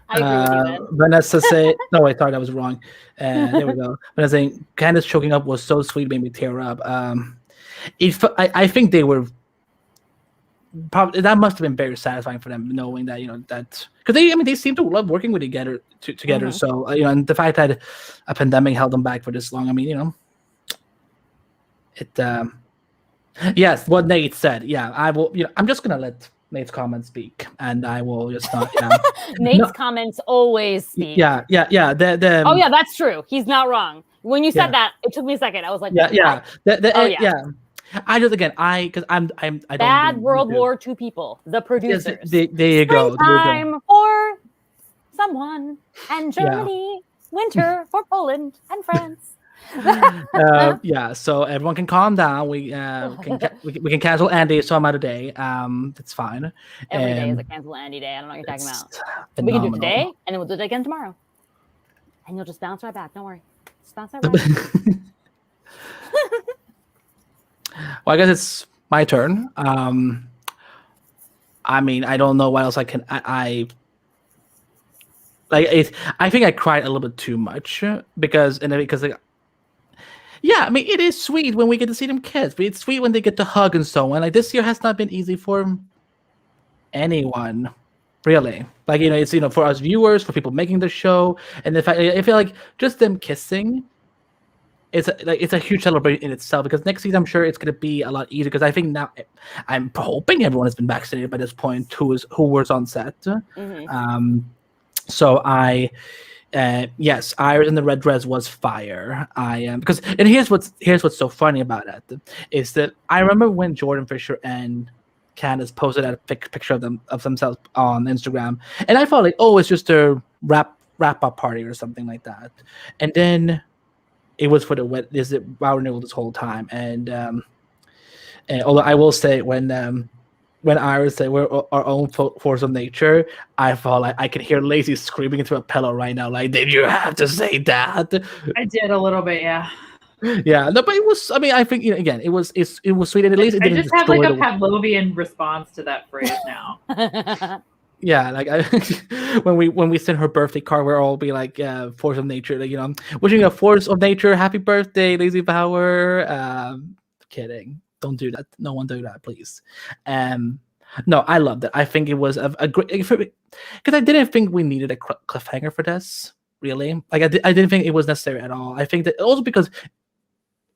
I agree with you then. Vanessa said, no, wait, sorry, that was wrong. There we go. Vanessa saying, Candace choking up was so sweet, made me tear up. I think they were probably, that must have been very satisfying for them, knowing that, that, because they seem to love working with together. Mm-hmm. So, and the fact that a pandemic held them back for this long, yes, what Nate said. Yeah, I will. I'm just gonna let Nate's comments speak, and I will just not. Nate's comments always speak. Yeah. Oh yeah, that's true. He's not wrong. When you said that, it took me a second. I was like, yeah. I just because I bad World War II people, the producers. Yes, there you go. Time for someone, and Germany, winter for Poland and France. So everyone can calm down. We can cancel Andy some other day. That's fine. Every day is a cancel Andy day. I don't know what you're talking about. We can do it today, and then we'll do it again tomorrow. And you'll just bounce right back. Don't worry. Just bounce right back. Well, I guess it's my turn. I mean, I don't know what else I can. I think I cried a little bit too much because yeah, I mean, it is sweet when we get to see them kiss, but it's sweet when they get to hug and so on. Like, this year has not been easy for anyone, really. Like, it's, for us viewers, for people making the show, and the fact, I feel like just them kissing, it's a huge celebration in itself, because next season, I'm sure it's going to be a lot easier, because I think now, I'm hoping everyone has been vaccinated by this point who was on set. Mm-hmm. So yes, Iris in the red dress was fire. And here's what's so funny about it is that I remember when Jordan Fisher and Candace posted a picture of themselves on Instagram, and I thought like, oh, it's just a wrap up party or something like that, and then it was for the vow renewal this whole time, and although I will say when Iris said we're our own force of nature, I felt like I could hear Lacy screaming into a pillow right now. Like, did you have to say that? I did a little bit, yeah. Yeah, no, but it was. I mean, I think again, it was sweet, and at least it didn't I just have like a Pavlovian response to that phrase now. Yeah, like when we send her birthday card, we'll all be like, force of nature, like, wishing a force of nature, happy birthday, Lazy Power. Kidding, don't do that. No one do that, please. No, I loved it. I think it was a great, because I didn't think we needed a cliffhanger for this. Really, like I didn't think it was necessary at all. I think that also because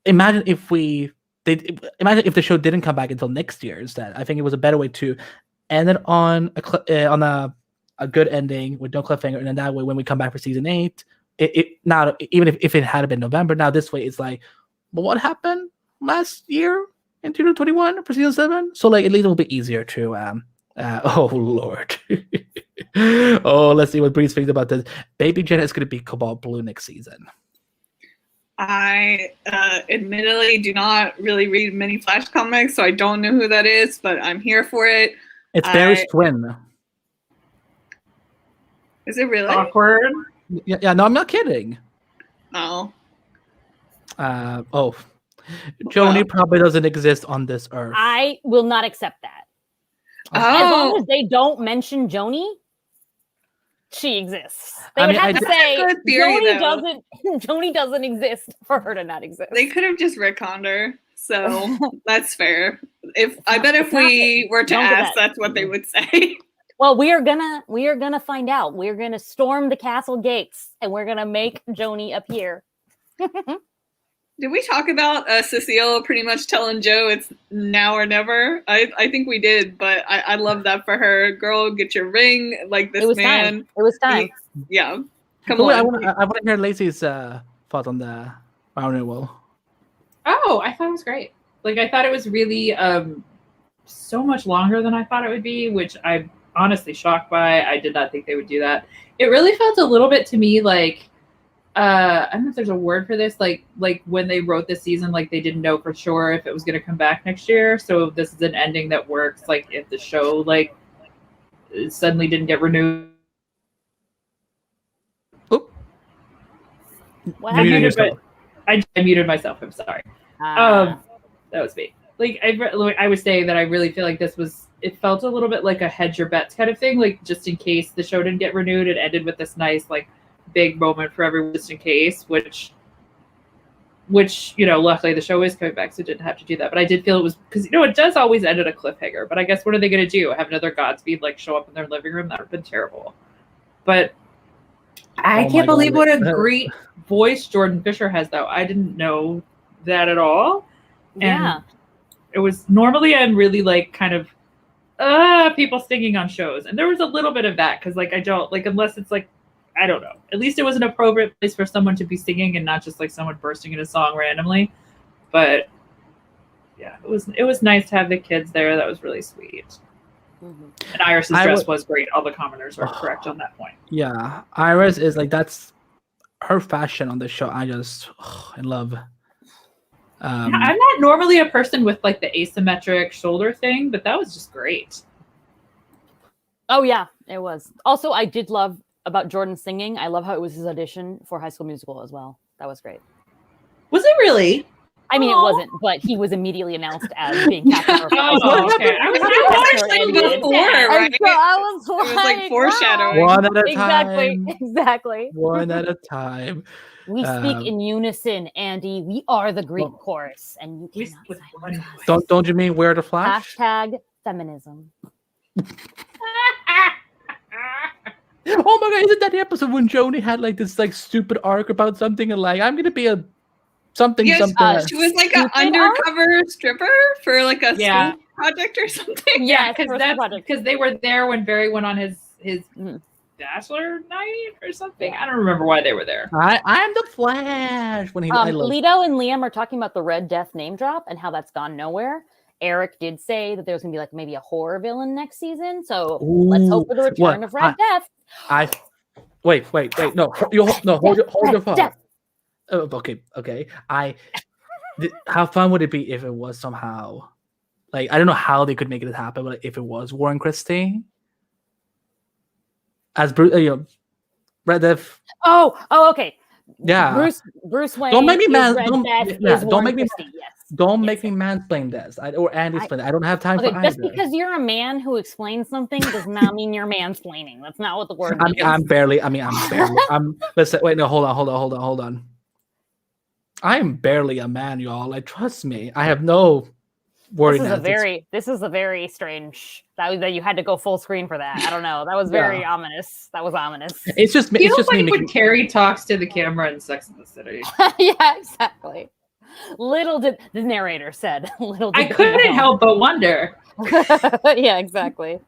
imagine if the show didn't come back until next year instead. I think it was a better way to end it on a good ending with no cliffhanger, and then that way when we come back for season 8, now even if it had been November, now this way it's like, well, what happened last year in 2021 for season 7? So like at least it'll be easier to oh Lord. Oh, let's see what Breeze thinks about this. Baby Jenna is going to be Cobalt Blue next season. I admittedly do not really read many Flash comics, so I don't know who that is, but I'm here for it. It's Barry's twin. Is it really? Awkward. Yeah, no, I'm not kidding. Oh. Joni probably doesn't exist on this earth. I will not accept that. Oh. As long as they don't mention Joni, she exists. They would have to say Joni doesn't exist for her to not exist. They could have just retconned her, so that's fair. If we were to ask, that's what they would say. Well, we are gonna find out. We're gonna storm the castle gates, and we're gonna make Joni appear. Did we talk about Cecile pretty much telling Joe it's now or never? I think we did, but I love that for her. Girl, get your ring. Like this man. It was time. Yeah. Come on. I want to hear Lacy's thought on the renewal. Oh, I thought it was great. Like I thought it was really so much longer than I thought it would be, which I'm honestly shocked by. I did not think they would do that. It really felt a little bit to me like I don't know if there's a word for this, like when they wrote this season, like they didn't know for sure if it was going to come back next year. So this is an ending that works. Like if the show like suddenly didn't get renewed. Oop. What happened? I muted myself. I'm sorry. That was me. Like I was saying that I really feel like it felt a little bit like a hedge your bets kind of thing. Like just in case the show didn't get renewed, it ended with this nice like big moment for everyone just in case, which luckily the show is coming back, so it didn't have to do that. But I did feel it was because it does always end at a cliffhanger. But I guess what are they going to do? Have another Godspeed like show up in their living room? That would have been terrible. But I can't believe what a great voice Jordan Fisher has, though. I didn't know that at all. Yeah, and it was normally I'm really like kind of people singing on shows, and there was a little bit of that because like I don't like unless it's like. I don't know. At least it was an appropriate place for someone to be singing and not just like someone bursting in a song randomly. But yeah, it was nice to have the kids there. That was really sweet. Mm-hmm. And Iris's dress was great. All the commenters are correct on that point. Yeah, Iris is like that's her fashion on the show. I just I love. I'm not normally a person with like the asymmetric shoulder thing, but that was just great. Oh yeah, it was. Also, I did love. About Jordan singing, I love how it was his audition for High School Musical as well. That was great. Was it really? I mean, it wasn't, but he was immediately announced as being cast. Okay. I was like foreshadowing. One at a time. Exactly. One at a time. We speak in unison, Andy. We are the Greek chorus, and you cannot silence us. Don't you mean we're the Flash? #feminism. Oh my god, isn't that the episode when Joni had like this like stupid arc about something and like I'm gonna be a something. She was like an undercover stripper for like a school project or something. Yeah, because they were there when Barry went on his bachelor night or something. I don't remember why they were there. I'm the Flash. When Lito and Liam are talking about the Red Death name drop and how that's gone nowhere. Eric did say that there's gonna be like maybe a horror villain next season, so let's hope for the return of Red Death. Wait. No, hold your phone. Okay. How fun would it be if it was somehow, like I don't know how they could make it happen, but if it was Warren Christie as Bruce, Red Death. Oh, okay. Yeah. Bruce Wayne. Don't make me mad. Don't make me. Yes. Don't make me mansplain this, or Andy explain it. I don't have time for just either. because you're a man who explains something does not mean you're mansplaining. That's not what the word means. I'm barely. Listen, wait, no, hold on. I am barely a man, y'all. Like, trust me. I have no worry. This is a very strange that you had to go full screen for that. I don't know. That was very ominous. That was ominous. It's just me. It's just me. When Carrie talks to the camera in Sex and the City. Yeah, exactly. Little did the narrator said. Little did I couldn't help but wonder. Yeah, exactly.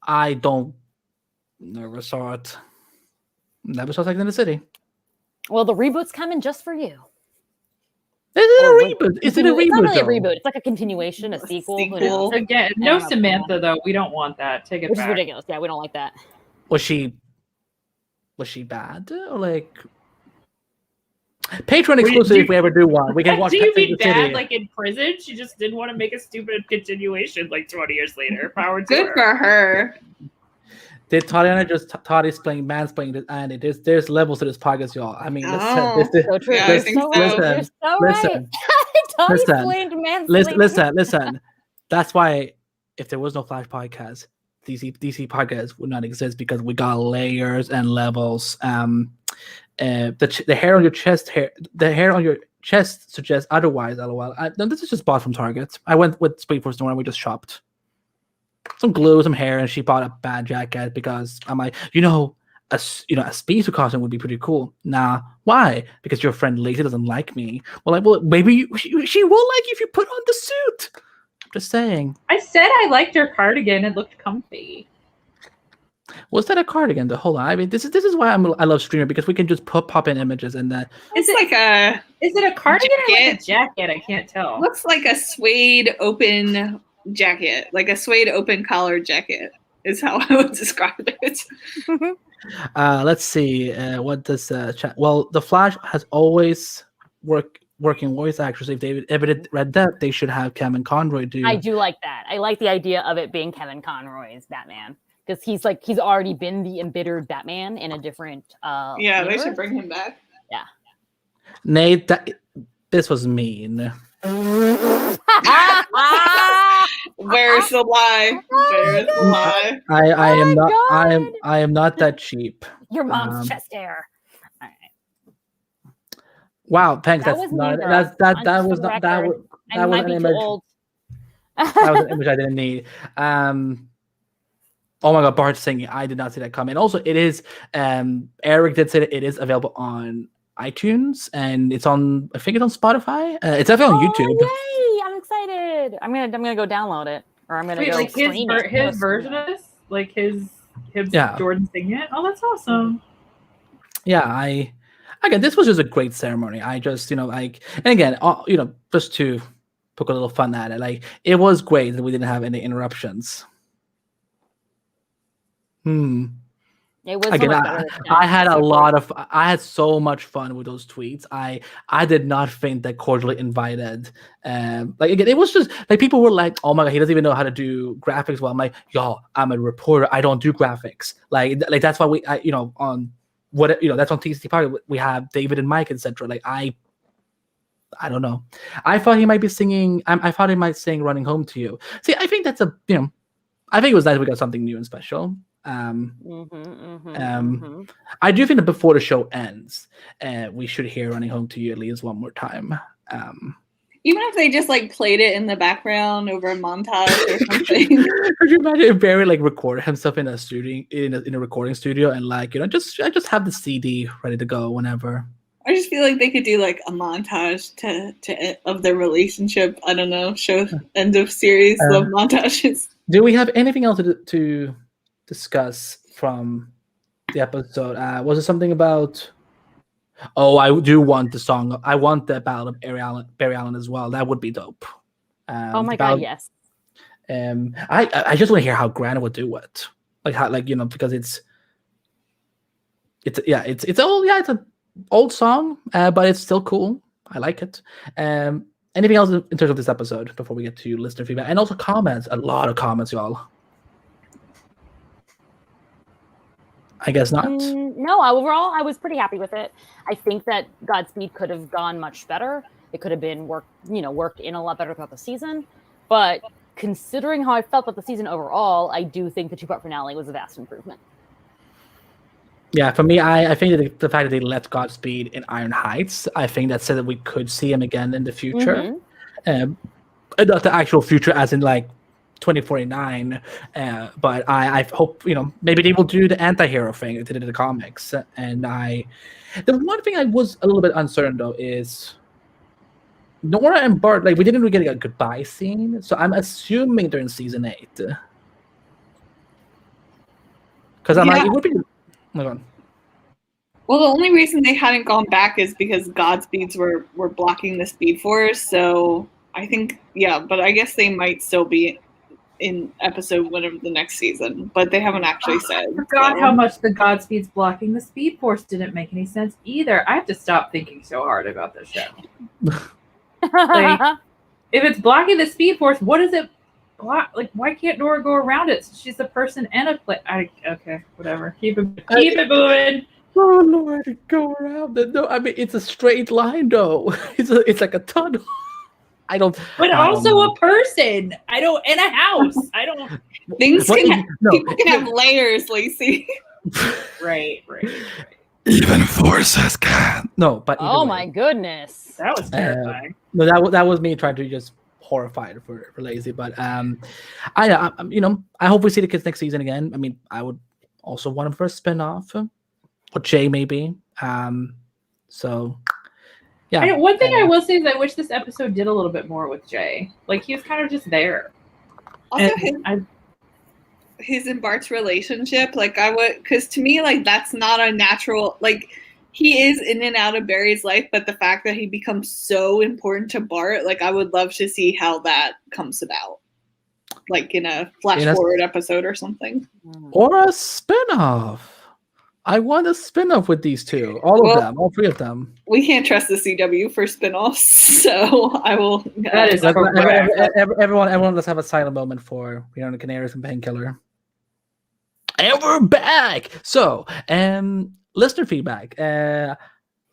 I don't. Never saw it. Never saw Sex and the City. Well, the reboot's coming just for you. Is it a reboot? Is it a reboot? It's not really a reboot. It's like a continuation, a sequel. Again, no Samantha though. We don't want that. Take it Which back. is ridiculous. Yeah, we don't like that. Was she bad or like? Patreon exclusive if we ever do one. We can watch. Do you mean bad like in prison? She just didn't want to make a stupid continuation like 20 years later. Power to Good her. for her. Did Tatiana just mansplaining to Andy? There's levels to this podcast, y'all. I mean, listen. That's why if there was no Flash podcast, DC podcast would not exist because we got layers and levels. The hair on your chest suggests otherwise. LOL. No, this is just bought from Target. I went with Speed Force and we just shopped some glue, some hair, and she bought a bad jacket because I'm like, a Speed Force costume would be pretty cool. Nah, why? Because your friend Lacy doesn't like me. Well, maybe she will like you if you put on the suit. I'm just saying. I said I liked her cardigan. It looked comfy. Was that a cardigan? Hold on. I mean, this is why I love streaming because we can just pop in images and that. Is it a cardigan or like a jacket? I can't tell. Looks like a suede open jacket, like a suede open collar jacket is how I would describe it. Let's see. What does chat? Well, the Flash has always working voice actors. If they ever read that, they should have Kevin Conroy do. I do like that. I like the idea of it being Kevin Conroy's Batman. Because he's already been the embittered Batman in a different universe. They should bring him back. Yeah. Nate, this was mean. Where's the lie? Where's the lie? I am not that cheap. Your mom's chest hair. All right. Wow, thanks. That was an image. That was an image I didn't need. Oh my god, Bart singing. I did not see that coming. Also, it is Eric did say that it is available on iTunes and it's on, I think it's on Spotify. It's definitely on YouTube. Yay! I'm excited. I'm gonna go download it. Or I'm gonna go like his version of this? Like his Jordan singing it? Oh, that's awesome. Yeah, again, this was just a great ceremony. I just, and again, just to poke a little fun at it, like it was great that we didn't have any interruptions. It was again. I had so much fun with those tweets. I did not think that cordially invited. Again, it was just like people were like, "Oh my god, he doesn't even know how to do graphics." Well, I'm like, "Y'all, I'm a reporter. I don't do graphics." Like that's why on what that's on TCT Party we have David and Mike, etc. Like I don't know. I thought he might be singing. I thought he might sing "Running Home to You." See, I think that's I think it was nice we got something new and special. I do think that before the show ends, we should hear "Running Home to You" at least one more time. Even if they just played it in the background over a montage or something. Could you imagine if Barry recorded himself in a studio in a recording studio and just have the CD ready to go whenever? I just feel like they could do a montage to of their relationship. I don't know, show end of series love montages. Do we have anything else to discuss from the episode? Was it something about? Oh, I do want the song. I want the ballad of Barry Allen as well. That would be dope. Oh my god, yes. I just want to hear how Grant would do it. Because it's an old song, but it's still cool. I like it. Anything else in terms of this episode before we get to listener feedback and also comments? A lot of comments, y'all. I guess not. No, overall, I was pretty happy with it. I think that Godspeed could have gone much better. It could have been worked in a lot better throughout the season. But considering how I felt about the season overall, I do think the 2-part finale was a vast improvement. Yeah, for me, I think that the fact that they let Godspeed in Iron Heights, I think that said that we could see him again in the future. Not the actual future as in like 2049, but I hope, maybe they will do the anti-hero thing that they did in the comics. And the one thing I was a little bit uncertain though is Nora and Bart, like we didn't really get a goodbye scene, so I'm assuming they're in season 8. Because I'm like, it would be. Oh my God. Well, the only reason they hadn't gone back is because Godspeeds were blocking the Speed Force. So I think, but I guess they might still be in episode 1 of the next season, but they haven't actually said. I forgot how much the Godspeeds blocking the Speed Force didn't make any sense either. I have to stop thinking so hard about this show. Like, if it's blocking the Speed Force, what does it block? Like, why can't Nora go around it? She's a person and a play. Okay, whatever. Keep it moving. Oh Lord, go around it. No, I mean it's a straight line though. It's like a tunnel. But also a person. And a house. Things people can have layers, Lacy. Right. Even forces can. No, but oh my goodness, that was terrifying. No, that was me trying to just horrify it for Lacy. But I hope we see the kids next season again. I mean, I would also want them for a spinoff, or Jay maybe. So. Yeah. One thing I will say is I wish this episode did a little bit more with Jay. Like he was kind of just there. Also, his and Bart's relationship, like because to me, like that's not a natural. Like he is in and out of Barry's life, but the fact that he becomes so important to Bart, like I would love to see how that comes about, like in a flash forward episode or something, or a spinoff. I want a spin-off with these two. All 3 of them. We can't trust the CW for spin-offs, so I will. That is everyone. Let's have a silent moment for the Canaries and Painkiller. And we're back. So, listener feedback.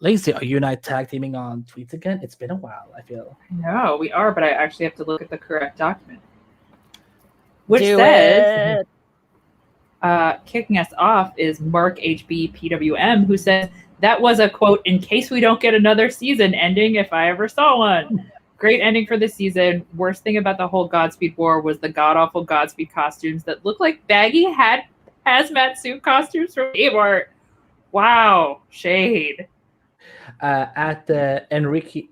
Lacy, are you and I tag teaming on tweets again? It's been a while. I feel. No, we are, but I actually have to look at the correct document, which says. Kicking us off is Mark HB PWM, who says that was a quote, "In case we don't get another season" ending if I ever saw one. Great ending for the season. Worst thing about the whole Godspeed war was the god-awful Godspeed costumes that look like baggy hazmat suit costumes from Kmart. Wow, shade. At Enrique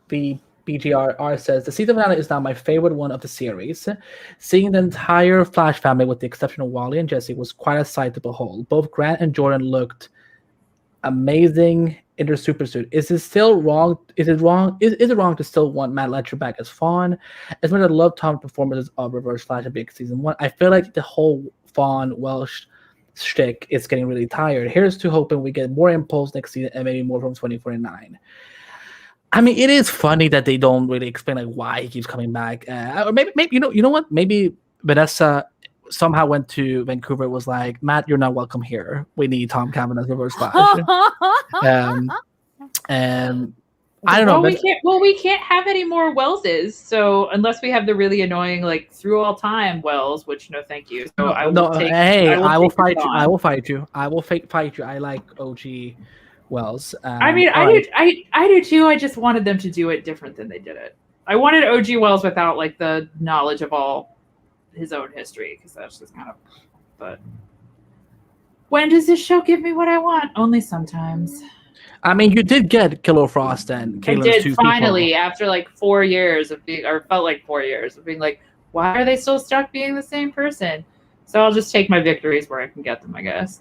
the BGRR says, the season finale is now my favorite one of the series. Seeing the entire Flash family, with the exception of Wally and Jesse, was quite a sight to behold. Both Grant and Jordan looked amazing in their super suit. Is it wrong to still want Matt Letcher back as Fawn? As much as I love Tom's performances of Reverse Flash in Big Season 1, I feel like the whole Fawn Welsh shtick is getting really tired. Here's to hoping we get more Impulse next season and maybe more from 2049. I mean, it is funny that they don't really explain like why he keeps coming back. Or maybe you know what? Maybe Vanessa somehow went to Vancouver. And was like, Matt, you're not welcome here. We need Tom Cavan as Reverse Flash. I don't know. We can't have any more Wellses. So unless we have the really annoying like through all time Wells, which no, thank you. So I will fight you. I will fight you. I will fight you. I like OG Wells. I mean, I do too. I just wanted them to do it different than they did it. I wanted OG Wells without like the knowledge of all his own history, because that's just kind of. But when does this show give me what I want? Only sometimes. I mean, you did get Killer Frost and Kayla's two finally people. After like 4 years of being, or felt like 4 years of being like, why are they still stuck being the same person? So I'll just take my victories where I can get them, I guess.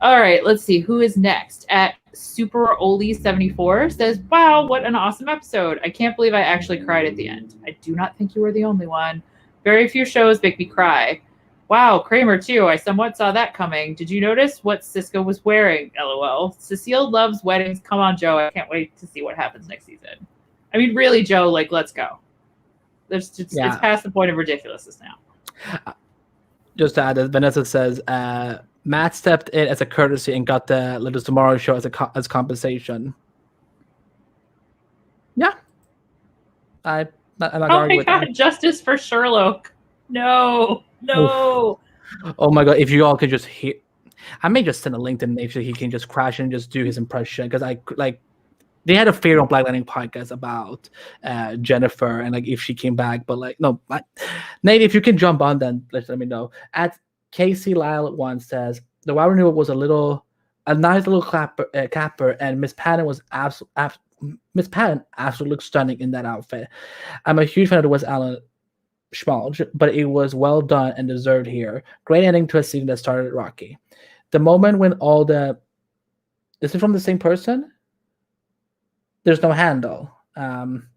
All right, let's see who is next. At Super Oli 74 says, "Wow, what an awesome episode! I can't believe I actually cried at the end. I do not think you were the only one. Very few shows make me cry. Wow, Kramer too. I somewhat saw that coming. Did you notice what Cisco was wearing? LOL. Cecile loves weddings. Come on, Joe. I can't wait to see what happens next season. I mean, really, Joe. Like, let's go. It's past the point of ridiculousness now." Just to add, as Vanessa says, Matt stepped in as a courtesy and got the Little Tomorrow show as compensation. Yeah. I'm not Oh arguing my with god, that. justice for Sherlock. No. Oh my god, if you all could just hear, I may just send a link to Nate so he can just crash and just do his impression, because I like they had a Fear on Black Lightning podcast about Jennifer and like if she came back, but like no, Nate, if you can jump on, then let me know. At Casey Lyle one says the Wow Renewal was a nice little capper, and Miss Patton was Miss Patton absolutely looked stunning in that outfit. I'm a huge fan of the West Allen schmaltz, but it was well done and deserved here. Great ending to a season that started rocky. The moment when all the is it from the same person? There's no handle. I'm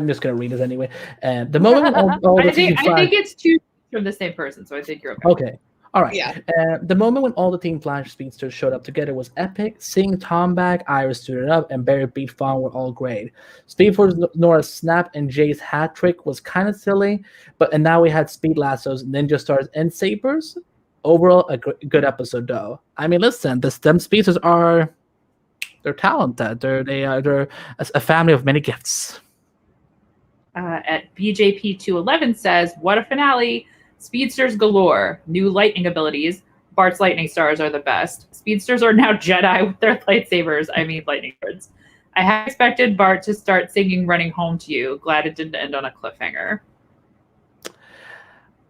just gonna read this anyway. The moment when all the I think it's two from the same person, so I think you're okay. Okay. All right. Yeah. The moment when all the Team Flash speedsters showed up together was epic. Seeing Tom back, Iris stood up, and Barry beat Fawn were all great. Speed Force Nora's snap and Jay's hat trick was kind of silly, and now we had speed lassos, ninja stars, and sabers. Overall, a good episode though. I mean, listen, them speedsters they're talented. They're a family of many gifts. At BJP211 says, "What a finale! Speedsters galore, new lightning abilities. Bart's lightning stars are the best. Speedsters are now Jedi with their lightsabers. I mean, lightning swords. I had expected Bart to start singing 'Running Home to You.' Glad it didn't end on a cliffhanger."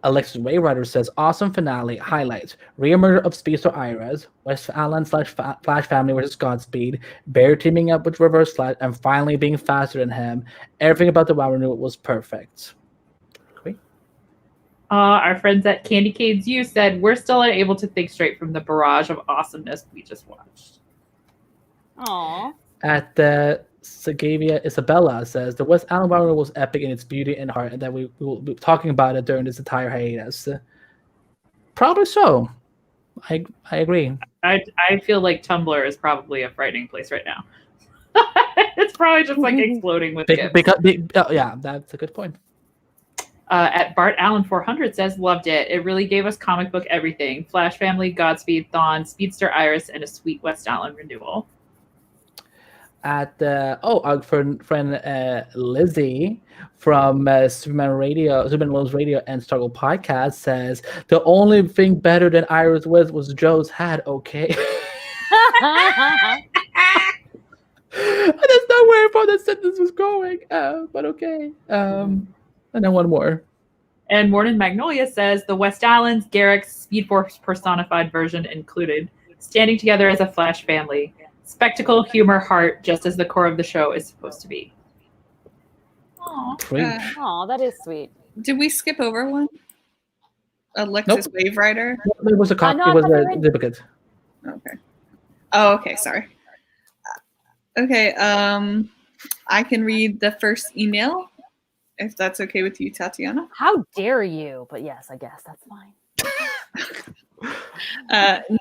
Alexis Wayrider says, awesome finale. Highlights. Reemerger of Speedster Iris, West Allen / Flash family versus Godspeed, Bear teaming up with Reverse Flash, and finally being faster than him. Everything about the Wow Renewal was perfect. Great. Our friends at Candy Canes U said, "We're still unable to think straight from the barrage of awesomeness we just watched." Aww. At Sagavia Isabella says, the West Allen Wow Renewal was epic in its beauty and heart, and that we will be talking about it during this entire hiatus. Probably so. I agree. I feel like Tumblr is probably a frightening place right now. It's probably just like exploding with gifts. Yeah, that's a good point. At Bart Allen 400 says, "Loved it. It really gave us comic book everything. Flash family, Godspeed, Thawne, Speedster Iris, and a sweet West Allen renewal." At our friend Lizzie from Superman Loves Radio and Struggle Podcast says, the only thing better than Iris was Joe's hat. Okay. That's not where I thought that sentence was going, but okay. And then one more. And Morning Magnolia says, "The West Allens, Garrick's Speed Force personified version included, standing together as a Flash family. Spectacle, humor, heart, just as the core of the show is supposed to be." Aw, that is sweet. Did we skip over one? Alexis Wave Rider? It was a copy. It was a duplicate. Okay. Oh, okay. Sorry. Okay. I can read the first email, if that's okay with you, Tatiana. How dare you? But yes, I guess that's fine.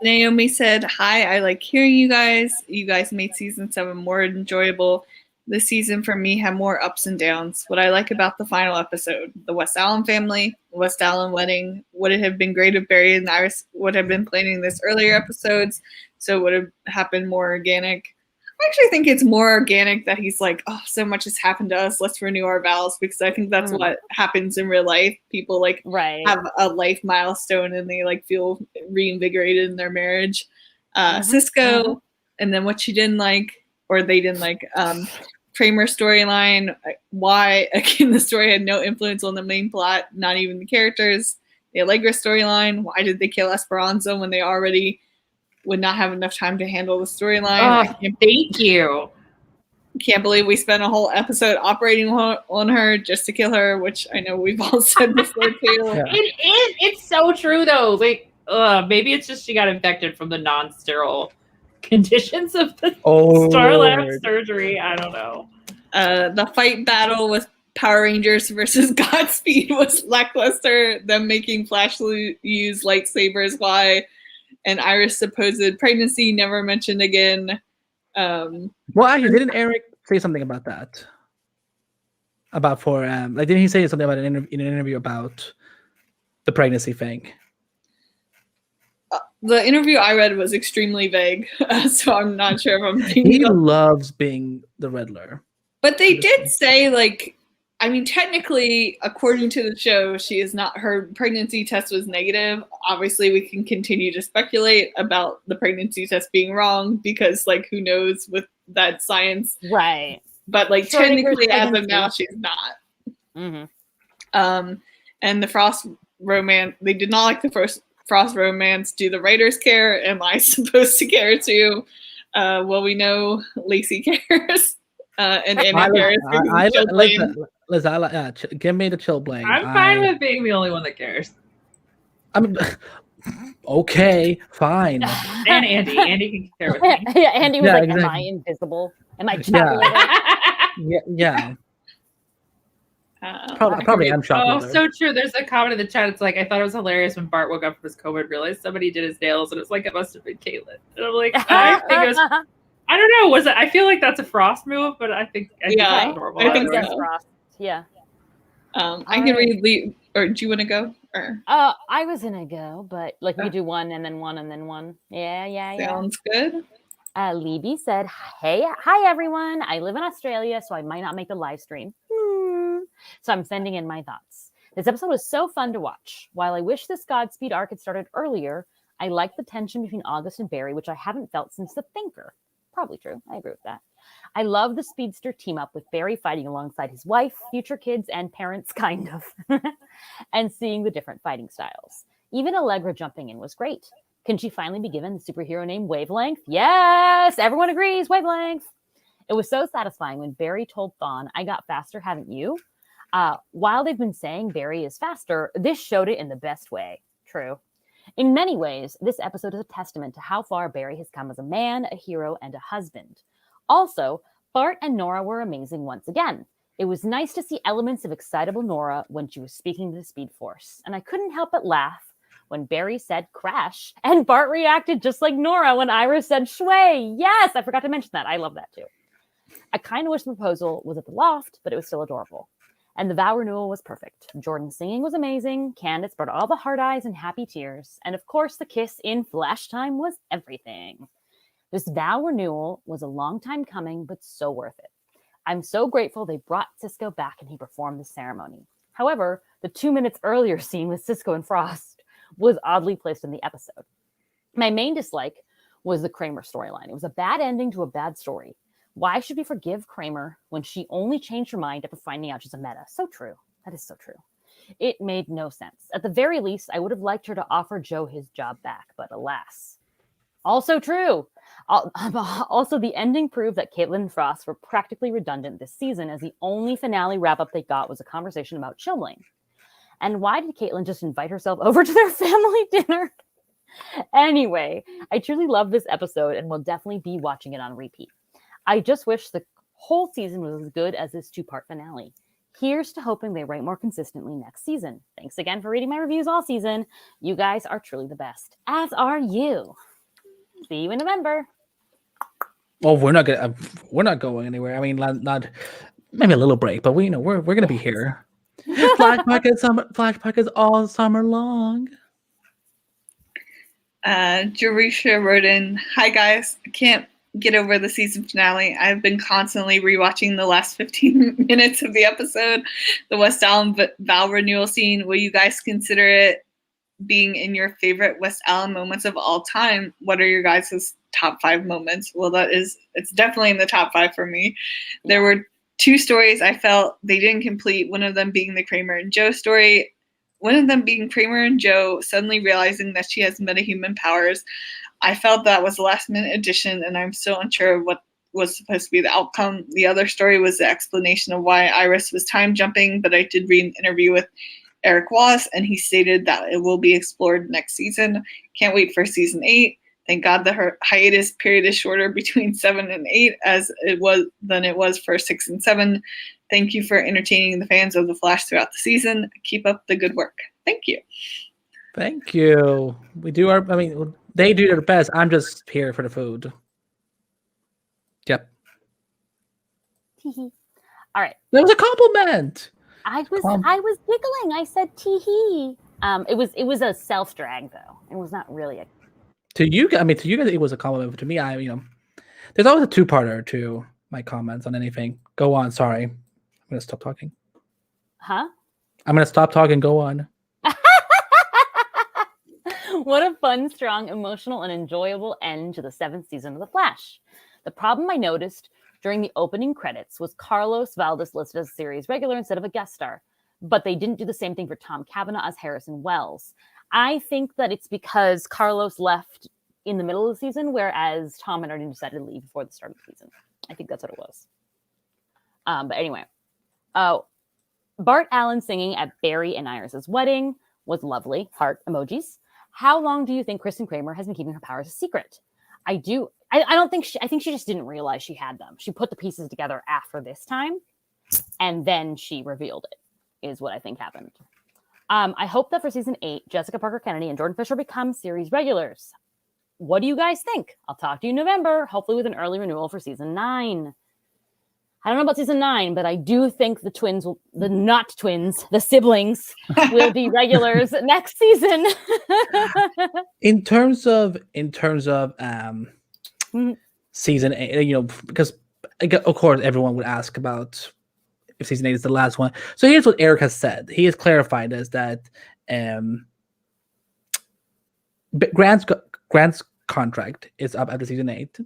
Naomi said, "Hi, I like hearing you guys. You guys made season 7 more enjoyable. This season for me had more ups and downs. What I like about the final episode, the West Allen family, the West Allen wedding. Would it have been great if Barry and Iris would have been planning this earlier episodes, so it would have happened more organic? I actually think it's more organic that he's like, oh, so much has happened to us. Let's renew our vows, because I think that's what happens in real life. People like have a life milestone and they like feel reinvigorated in their marriage. Cisco, and then what she didn't like, or they didn't like, Kramer storyline. Why, again, the story had no influence on the main plot, not even the characters. The Allegra storyline. Why did they kill Esperanza when they already would not have enough time to handle the storyline? Thank you. Can't believe we spent a whole episode operating on her just to kill her, which I know we've all said before too. Yeah. It's so true though. Like, maybe it's just she got infected from the non-sterile conditions of the Starlab surgery. I don't know. The fight battle with Power Rangers versus Godspeed was lackluster. Them making Flash use lightsabers. Why? And Iris' supposed pregnancy never mentioned again. Well, actually, didn't Eric say something about that? Didn't he say something about in an interview about the pregnancy thing? The interview I read was extremely vague, so I'm not sure if I'm thinking. He loves being the Riddler. But they did say, like, I mean, technically, according to the show, her pregnancy test was negative. Obviously, we can continue to speculate about the pregnancy test being wrong because, like, who knows with that science. Right. But, like, technically, as of now, she's not. Mm-hmm. And the Frost romance, they did not like the first Frost romance. Do the writers care? Am I supposed to care too? Well, we know Lacy cares. And Andy cares. Give me the chill blame. I'm fine with being the only one that cares. I'm okay, fine. And Andy can care with me. Yeah, Andy was like, exactly. Am I invisible? Am I chocolate? Yeah. Probably am chocolate. Oh, so true. There's a comment in the chat. It's like, I thought it was hilarious when Bart woke up from his coma and realized somebody did his nails, and it's like, it must have been Caitlin. And I'm like, I think it was. I don't know. Was it? I feel like that's a Frost move, but I think it's normal. I think so. Frost. Yeah. I can read. Or do you want to go? Or I was gonna go, but like we do one and then one and then one. Yeah. Sounds good. Libby said, hi everyone. I live in Australia, so I might not make the live stream. So I'm sending in my thoughts. This episode was so fun to watch. While I wish this Godspeed arc had started earlier, I like the tension between August and Barry, which I haven't felt since The Thinker. Probably true. I agree with that. I love the speedster team up with Barry fighting alongside his wife, future kids, and parents, kind of, and seeing the different fighting styles. Even Allegra jumping in was great. Can she finally be given the superhero name Wavelength? Yes! Everyone agrees, Wavelength! It was so satisfying when Barry told Thawne, I got faster, haven't you? While they've been saying Barry is faster, this showed it in the best way. True. In many ways, this episode is a testament to how far Barry has come as a man, a hero, and a husband. Also, Bart and Nora were amazing once again. It was nice to see elements of excitable Nora when she was speaking to the Speed Force, and I couldn't help but laugh when Barry said crash, and Bart reacted just like Nora when Iris said shway. Yes, I forgot to mention that. I love that too. I kind of wish the proposal was at the loft, but it was still adorable. And the vow renewal was perfect. Jordan's singing was amazing. Candace brought all the hard eyes and happy tears. And of course, the kiss in Flash Time was everything. This vow renewal was a long time coming, but so worth it. I'm so grateful they brought Cisco back and he performed the ceremony. However, the 2 minutes earlier scene with Cisco and Frost was oddly placed in the episode. My main dislike was the Kramer storyline. It was a bad ending to a bad story. Why should we forgive Kramer when she only changed her mind after finding out she's a meta? So true. That is so true. It made no sense. At the very least, I would have liked her to offer Joe his job back, but alas. Also true. Also, the ending proved that Caitlin and Frost were practically redundant this season, as the only finale wrap-up they got was a conversation about Chilblain. And why did Caitlin just invite herself over to their family dinner? Anyway, I truly love this episode and will definitely be watching it on repeat. I just wish the whole season was as good as this 2-part finale. Here's to hoping they write more consistently next season. Thanks again for reading my reviews all season. You guys are truly the best, as are you. See you in November. Well, we're not going anywhere. I mean, not maybe a little break, but we're gonna be here. Flash pockets all summer long. Jerusha wrote in, hi guys, I can't get over the season finale. I've been constantly rewatching the last 15 minutes of the episode. The West Allen vow renewal scene. Will you guys consider it being in your favorite West Allen moments of all time? What are your guys' top 5 moments? Well, it's definitely in the top 5 for me. There were 2 stories I felt they didn't complete. One of them being the Kramer and Joe story. One of them being Kramer and Joe suddenly realizing that she has metahuman powers. I felt that was a last-minute addition, and I'm still unsure of what was supposed to be the outcome. The other story was the explanation of why Iris was time jumping, but I did read an interview with Eric Wallace, and he stated that it will be explored next season. Can't wait for season 8. Thank God the hiatus period is shorter between 7 and 8 than it was for 6 and 7. Thank you for entertaining the fans of The Flash throughout the season. Keep up the good work. Thank you. Thank you. They do their best. I'm just here for the food. Yep. All right. That was a compliment. I was giggling. I said tee-hee. It was a self-drag though. It was not really a. To you guys, it was a compliment. To me, there's always a 2-parter too. my comments on anything. Go on. Sorry, I'm gonna stop talking. Huh? I'm gonna stop talking. Go on. What a fun, strong, emotional, and enjoyable end to the 7th season of The Flash. The problem I noticed during the opening credits was Carlos Valdes listed as a series regular instead of a guest star, but they didn't do the same thing for Tom Cavanaugh as Harrison Wells. I think that it's because Carlos left in the middle of the season, whereas Tom had already decided to leave before the start of the season. I think that's what it was. But anyway, Bart Allen singing at Barry and Iris's wedding was lovely. Heart emojis. How long do you think Kristen Kramer has been keeping her powers a secret? I think she just didn't realize she had them. She put the pieces together after this time, and then she revealed it, is what I think happened. I hope that for season 8, Jessica Parker Kennedy and Jordan Fisher become series regulars. What do you guys think? I'll talk to you in November, hopefully with an early renewal for season 9. I don't know about season 9, but I do think the siblings will be regulars next season. in terms of season 8, because of course everyone would ask about if season 8 is the last one. So here's what Eric has said. He has clarified as that Grant's contract is up after season 8,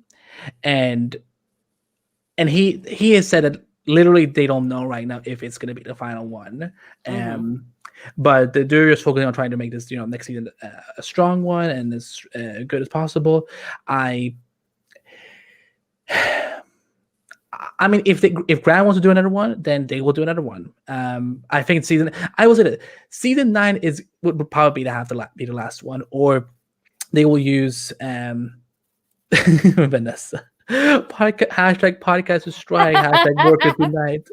and he has said that literally they don't know right now if it's going to be the final one. But they're just focusing on trying to make this, next season a strong one and as good as possible. I mean, if Grant wants to do another one, then they will do another one. I think season 9 would probably be the last one, or they will use Vanessa. Podcast is strike. Workers unite.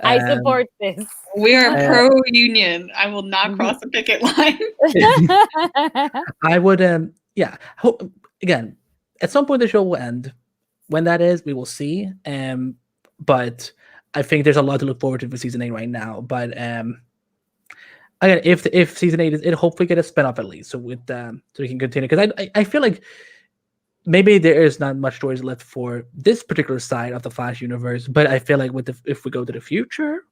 I support this. We are pro union. I will not cross the picket line. I would. Again, at some point the show will end. When that is, we will see. But I think there's a lot to look forward to for season 8 right now. But again, if season 8 is, it hopefully get a spinoff at least, so we can continue, because I feel like maybe there is not much stories left for this particular side of the Flash universe, but I feel like if we go to the future,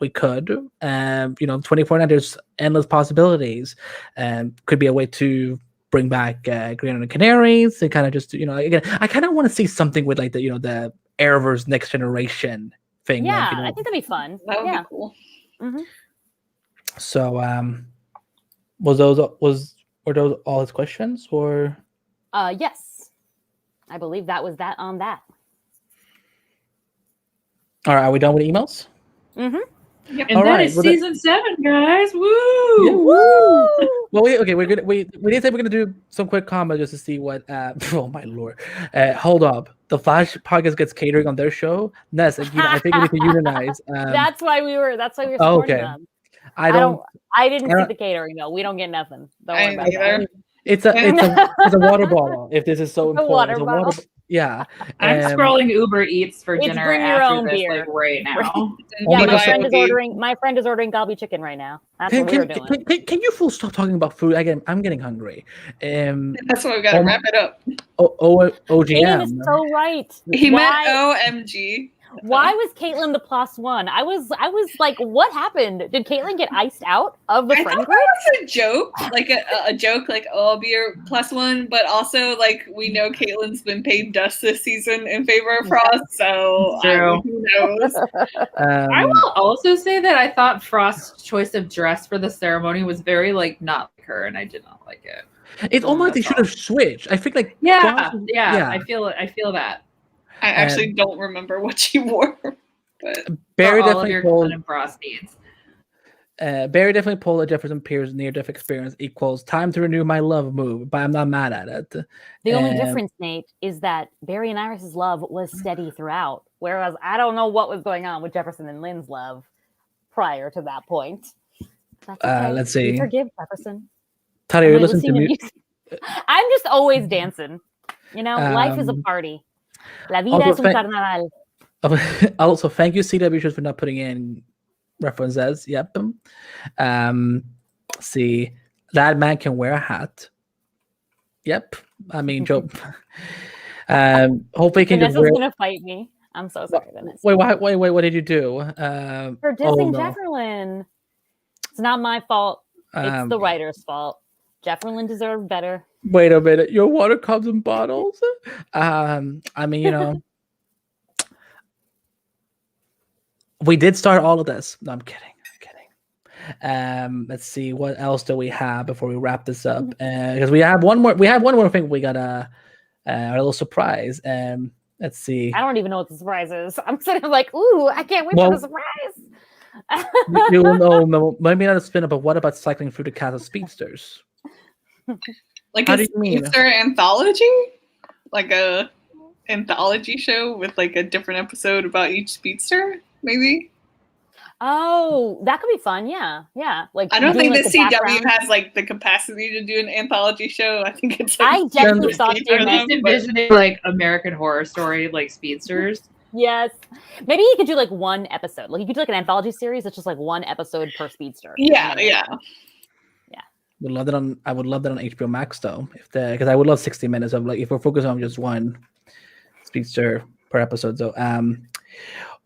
we could. 24/9, there's endless possibilities. Could be a way to bring back Green and the Canaries, and kind of just again, I kind of want to see something with like the Arrowverse Next Generation thing. Yeah, I think that'd be fun. That would be cool. Mm-hmm. So, were those all his questions, or? Yes. I believe that was that on that. All right, are we done with emails? Mm-hmm. Yep. And that is season 7, guys. Woo! Yeah, woo! Well, we did say we're gonna do some quick comments just to see what. Oh my lord! Hold up, the Flash podcast gets catering on their show. Ness, I think we need to unionize. That's why we were supporting them. I didn't see the catering though. We don't get nothing. Don't worry about that. It's a water bottle. If this is so important, it's a water bottle. Yeah. I'm scrolling Uber Eats for dinner. Bring your own beer right now. Yeah, my friend is ordering Galbi chicken right now. That's what we're doing. Can you full stop talking about food again? I'm getting hungry. That's why we got to wrap it up. OGM. Ian is so right. He meant OMG. Why was Caitlin the +1? I was like, what happened? Did Caitlin get iced out of the friend group? That was a joke, like a joke, like, oh, I'll be your +1, but also like we know Caitlin's been paid dust this season in favor of Frost, so who knows? I will also say that I thought Frost's choice of dress for the ceremony was very like not like her, and I did not like it. It's almost like they should have switched. I think like I feel that. I actually don't remember what she wore, but Barry definitely pulled Barry definitely pulled a Jefferson Pierce near-death experience equals time to renew my love move, but I'm not mad at it. The only difference, Nate, is that Barry and Iris's love was steady throughout, whereas I don't know what was going on with Jefferson and Lynn's love prior to that point. That's okay. Let's see. We forgive Jefferson. Talia, you're listening to music. I'm just always dancing. Life is a party. La vida es un carnaval. Also, thank you, CW, for not putting in references. Yep. See, that man can wear a hat. Yep. I mean, Joe. Hopefully, he can just wear. Vanessa's gonna fight me. I'm so sorry. Wait, what did you do? For dissing Jefferlin. It's not my fault. It's the writer's fault. Jefferlin deserved better. Wait a minute. Your water comes in bottles? I mean, we did start all of this. No, I'm kidding. Let's see, what else do we have before we wrap this up? Because we have one more thing. We got a little surprise. Let's see. I don't even know what the surprise is. I'm sitting like, ooh, I can't wait for the surprise. You will know, maybe not a spin-off, but what about cycling through the cast of speedsters? Like a speedster anthology? Like a anthology show with like a different episode about each speedster, maybe? Oh, that could be fun. Yeah. Like, I don't think the CW has like the capacity to do an anthology show. I think it's like, I definitely thought I'm just envisioning like American Horror Story, like speedsters. Yes. Maybe you could do like one episode. Like you could do like an anthology series that's just like one episode per speedster. Yeah. I would love that on HBO Max though, because I would love 60 minutes of like if we're focused on just one speedster per episode. So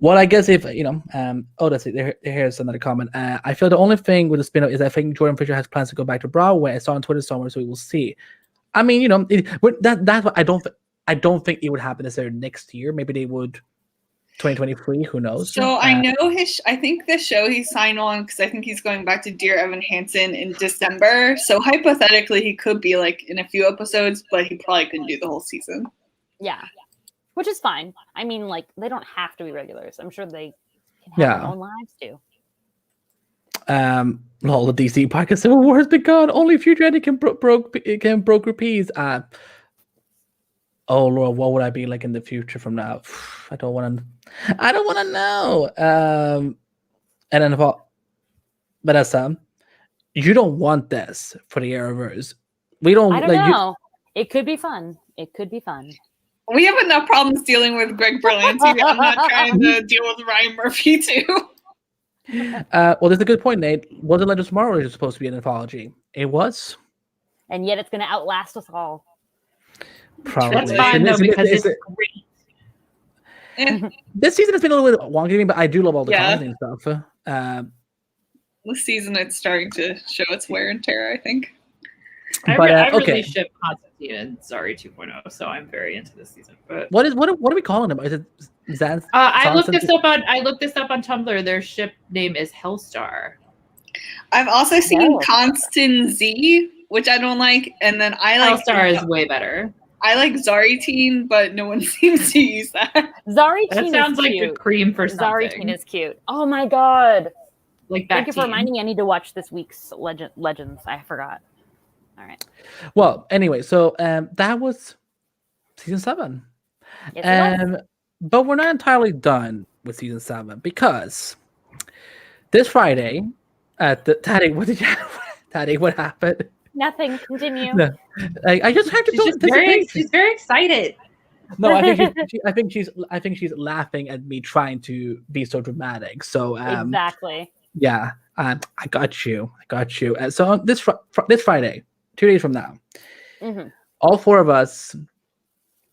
well, I guess if that's it. Here's another comment. I feel the only thing with the spin-off is I think Jordan Fisher has plans to go back to Broadway. I saw on Twitter somewhere, so we will see. I mean, that's what I don't think it would happen necessarily next year. Maybe they would 2023. Who knows? So I know I think the show he signed on, because I think he's going back to Dear Evan Hansen in December. So hypothetically, he could be like in a few episodes, but he probably couldn't do the whole season. Yeah. Which is fine. I mean, like, they don't have to be regulars. I'm sure they can have their own lives too. All the DC podcast Civil War has begun. Only future Eddie can broker peas. Oh Lord, what would I be like in the future from now? I don't want to know. And then Vanessa, you don't want this for the Arrowverse. We don't. I don't know. It could be fun. We have enough problems dealing with Greg Berlanti. I'm not trying to deal with Ryan Murphy too. Well, that's a good point, Nate. Wasn't Legends of Tomorrow supposed to be an anthology? It was. And yet it's going to outlast us all. Probably. That's fine though, because it's great. This season has been a little bit wonky, but I do love all the comedy and stuff. This season it's starting to show its wear and tear, I think. I really ship Constantine and Zari 2.0, so I'm very into this season. But what are we calling them? Is it Zan? I looked this up on Tumblr. Their ship name is Hellstar. I've also seen Constant Z, which I don't like, and then I like Hellstar is way better. I like Zari Teen, but no one seems to use that. Zari Teen sounds is like cute. a cream for something. Zari Teen is cute. Oh my god! Like that. Thank you for reminding me. I need to watch this week's Legends. I forgot. All right. Well, anyway, so that was season 7. Yes, but we're not entirely done with season 7 because this Friday at the Taddy, what happened? Nothing. Continue. No, I just have to. She's very excited. No, I think she's laughing at me trying to be so dramatic. So exactly. Yeah, I got you. So this Friday, 2 days from now, all 4 of us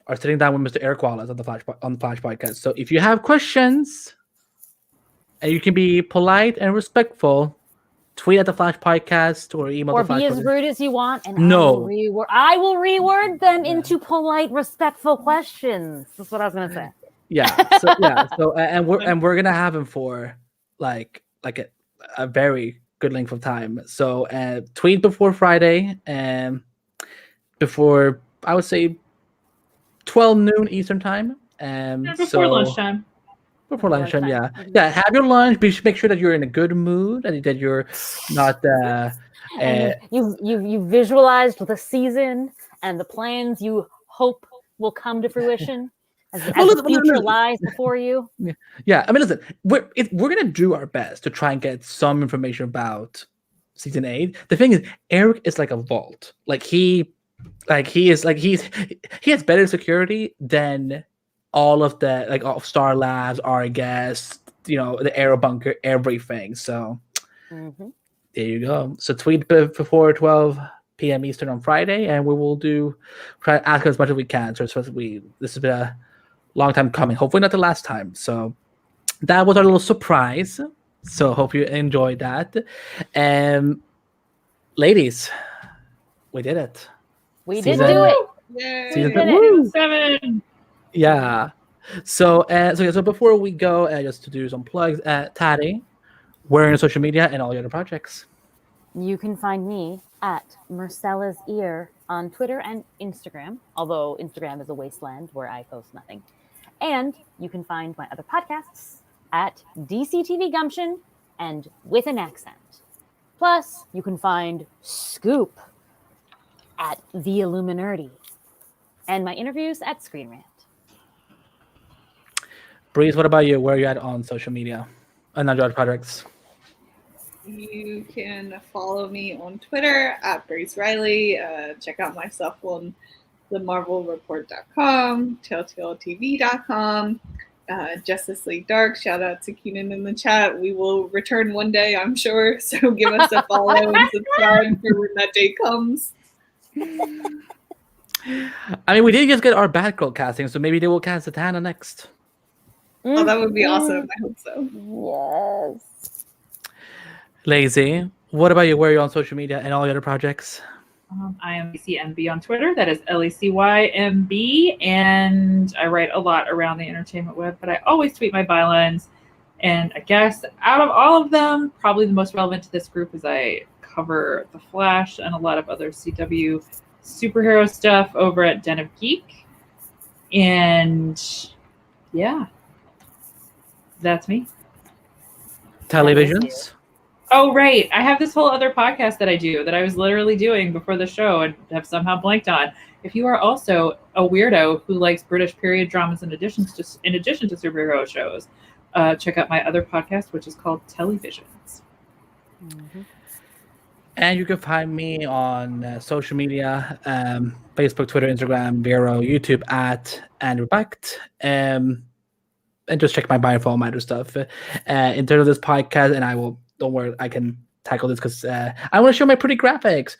are sitting down with Mr. Eric Wallace on the Flash podcast. So if you have questions, and you can be polite and respectful, tweet at the Flash podcast or email or the Flash be as podcast. rude as you want, and No, I will reword them into polite, respectful questions. That's what I was gonna say. And we're gonna have him for like a very good length of time. So tweet before Friday and before, I would say, 12 noon Eastern time. Before lunchtime. Before lunchtime, yeah. Have your lunch. Make sure that you're in a good mood and that you're not. You visualized the season and the plans you hope will come to fruition as the future lies before you. Yeah. I mean, listen, we're gonna do our best to try and get some information about season 8. The thing is, Eric is like a vault. He has better security than all of the all of Star Labs, our guests, the Aero Bunker, everything. So there you go. So tweet before 12 p.m. Eastern on Friday, and we will try to ask as much as we can. So this has been a long time coming. Hopefully not the last time. So that was our little surprise. So hope you enjoyed that. Ladies, we did it. We did do it. Yay. We did it. 7. Yeah. So before we go, just to do some plugs, Tati, where on your social media and all your other projects? You can find me at Marcella's Ear on Twitter and Instagram, although Instagram is a wasteland where I post nothing. And you can find my other podcasts at DCTV Gumption and With an Accent. Plus, you can find Scoop at The Illuminati and my interviews at Screen Rant. Breeze, what about you? Where are you at on social media and other projects? You can follow me on Twitter at Brace Riley. Check out my stuff on themarvelreport.com, telltaletv.com, Justice League Dark. Shout out to Keenan in the chat. We will return one day, I'm sure. So give us a follow and subscribe for when that day comes. I mean, we did just get our Batgirl casting, so maybe they will cast Tatiana next. Oh, that would be awesome. I hope so. Yes. Lazy, what about you? Where are you on social media and all the other projects? I am LacyMB on Twitter. That is LacyMB. And I write a lot around the entertainment web, but I always tweet my bylines. And I guess out of all of them, probably the most relevant to this group is I cover The Flash and a lot of other CW superhero stuff over at Den of Geek. And yeah, that's me. Televisions? Oh, right. I have this whole other podcast that I do that I was literally doing before the show and have somehow blanked on. If you are also a weirdo who likes British period dramas in addition to superhero shows, check out my other podcast, which is called Televisions. Mm-hmm. And you can find me on social media, Facebook, Twitter, Instagram, Vero, YouTube at Andrew Bacht. And just check my bio for all my other stuff. In terms of this podcast, and don't worry, I can tackle this because I want to show my pretty graphics.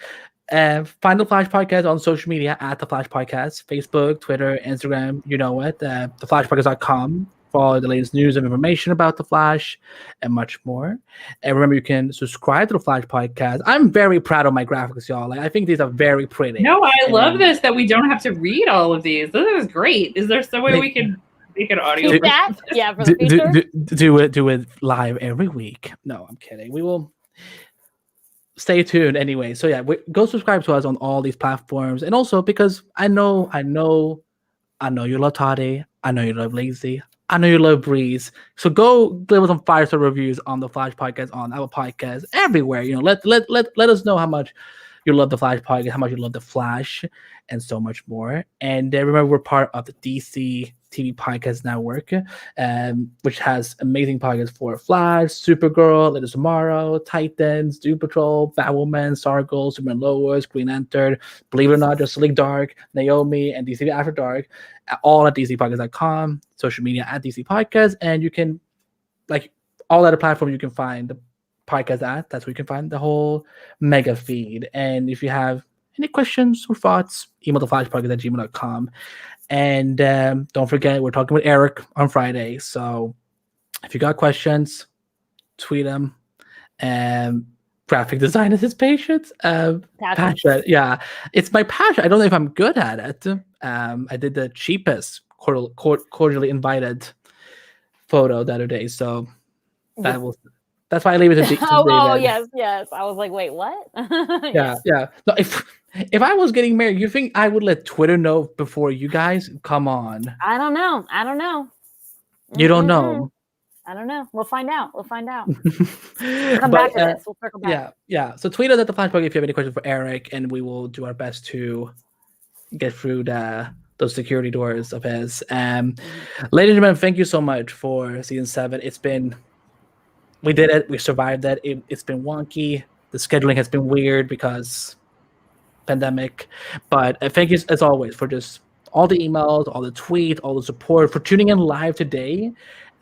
Find the Flash Podcast on social media at the Flash Podcast, Facebook, Twitter, Instagram, you know it, theflashpodcast.com for all the latest news and information about the Flash and much more. And remember, you can subscribe to the Flash Podcast. I'm very proud of my graphics, y'all. Like, I think these are very pretty. No, I love this that we don't have to read all of these. This is great. Is there some way we can make an audio? Do that? Yeah, for the future. Do it live every week. No, I'm kidding. We will stay tuned anyway. So yeah, go subscribe to us on all these platforms, and also because I know you love Toddy. I know you love Lazy. I know you love Breeze. So go leave us some 5-star reviews on the Flash Podcast, on our podcast, everywhere. You know, let us know how much you love the Flash Podcast, how much you love the Flash, and so much more. And remember, we're part of the DC TV Podcast Network, which has amazing podcasts for Flash, Supergirl, Let Us Tomorrow, Titans, Doom Patrol, Batwoman, Stargirl, Superman Lois, Green Lantern, Believe It or Not, Justice League Dark, Naomi, and DC After Dark, all at DCPodcast.com, social media at DC Podcast, and you can, like all other platforms, you can find the podcast at. That's where you can find the whole mega feed. And if you have any questions or thoughts, email theflashpodcast@gmail.com. And don't forget, we're talking with Eric on Friday. So if you got questions, tweet him. Graphic design is his patience. Passion. Yeah, it's my passion. I don't know if I'm good at it. I did the cheapest cordially invited photo the other day. So that's why I leave it to Oh, yes. I was like, wait, what? Yeah. No, if I was getting married, you think I would let Twitter know before you guys? Come on. I don't know. You don't know. I don't know. We'll find out. We'll come But, back to this. We'll circle back. Yeah. So tweet us at the Flash Podcast if you have any questions for Eric, and we will do our best to get through those security doors of his. Ladies and gentlemen, thank you so much for season 7. We did it. We survived it. It's been wonky. The scheduling has been weird because pandemic. But thank you as always for just all the emails, all the tweets, all the support, for tuning in live today.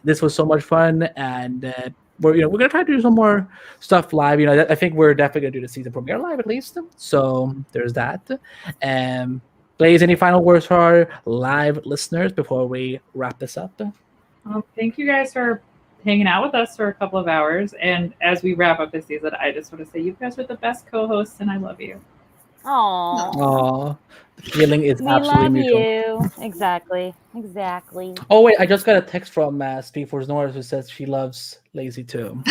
This was so much fun, and we're gonna try to do some more stuff live. I think we're definitely gonna do the season premiere live at least. So there's that. Blaze, any final words for our live listeners before we wrap this up? Well, thank you guys for hanging out with us for a couple of hours. And as we wrap up this season, I just want to say you guys are the best co-hosts, and I love you. Aww. The feeling is We absolutely love mutual. you. Exactly. Oh wait, I just got a text from Speak for Norris who says she loves Lacy too.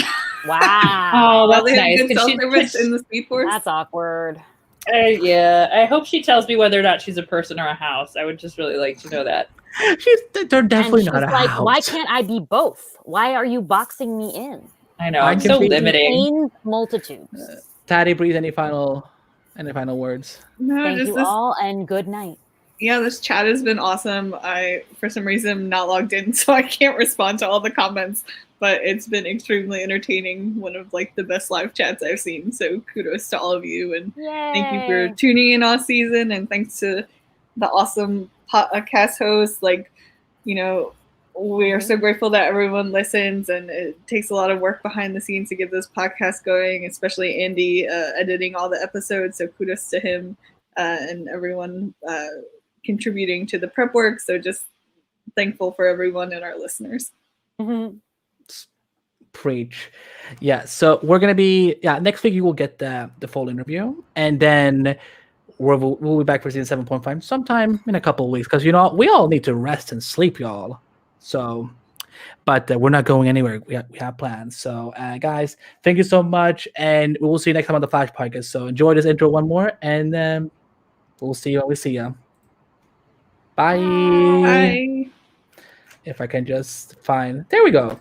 Wow. Oh, that's they have nice. good Could cell she- service could- in the Speed Force. That's awkward. Yeah, I hope she tells me whether or not she's a person or a house. I would just really like to know that. They're definitely And not she's a like, house. why can't I be both? Why are you boxing me in? I know, I I'm can so be- limiting. Contains multitudes. Taddy, breathe. Any final words? No, Thank just you this. all, and good night. Yeah, this chat has been awesome. I, for some reason, am not logged in, so I can't respond to all the comments. But it's been extremely entertaining. One of like the best live chats I've seen. So kudos to all of you, and thank you for tuning in all season. And thanks to the awesome podcast hosts. Like, you know, we are so grateful that everyone listens, and it takes a lot of work behind the scenes to get this podcast going. Especially Andy editing all the episodes. So kudos to him and everyone contributing to the prep work. So just thankful for everyone and our listeners. Mm-hmm. Preach. Yeah, so we're gonna be next week you will get the full interview, and then we'll be back for season 7.5 sometime in a couple of weeks, because we all need to rest and sleep, y'all. So but we're not going anywhere. We have plans. So guys, thank you so much, and we will see you next time on the Flash podcast. So enjoy this intro one more, and we'll see you when we see you. Bye. Bye. If I can just find, there we go.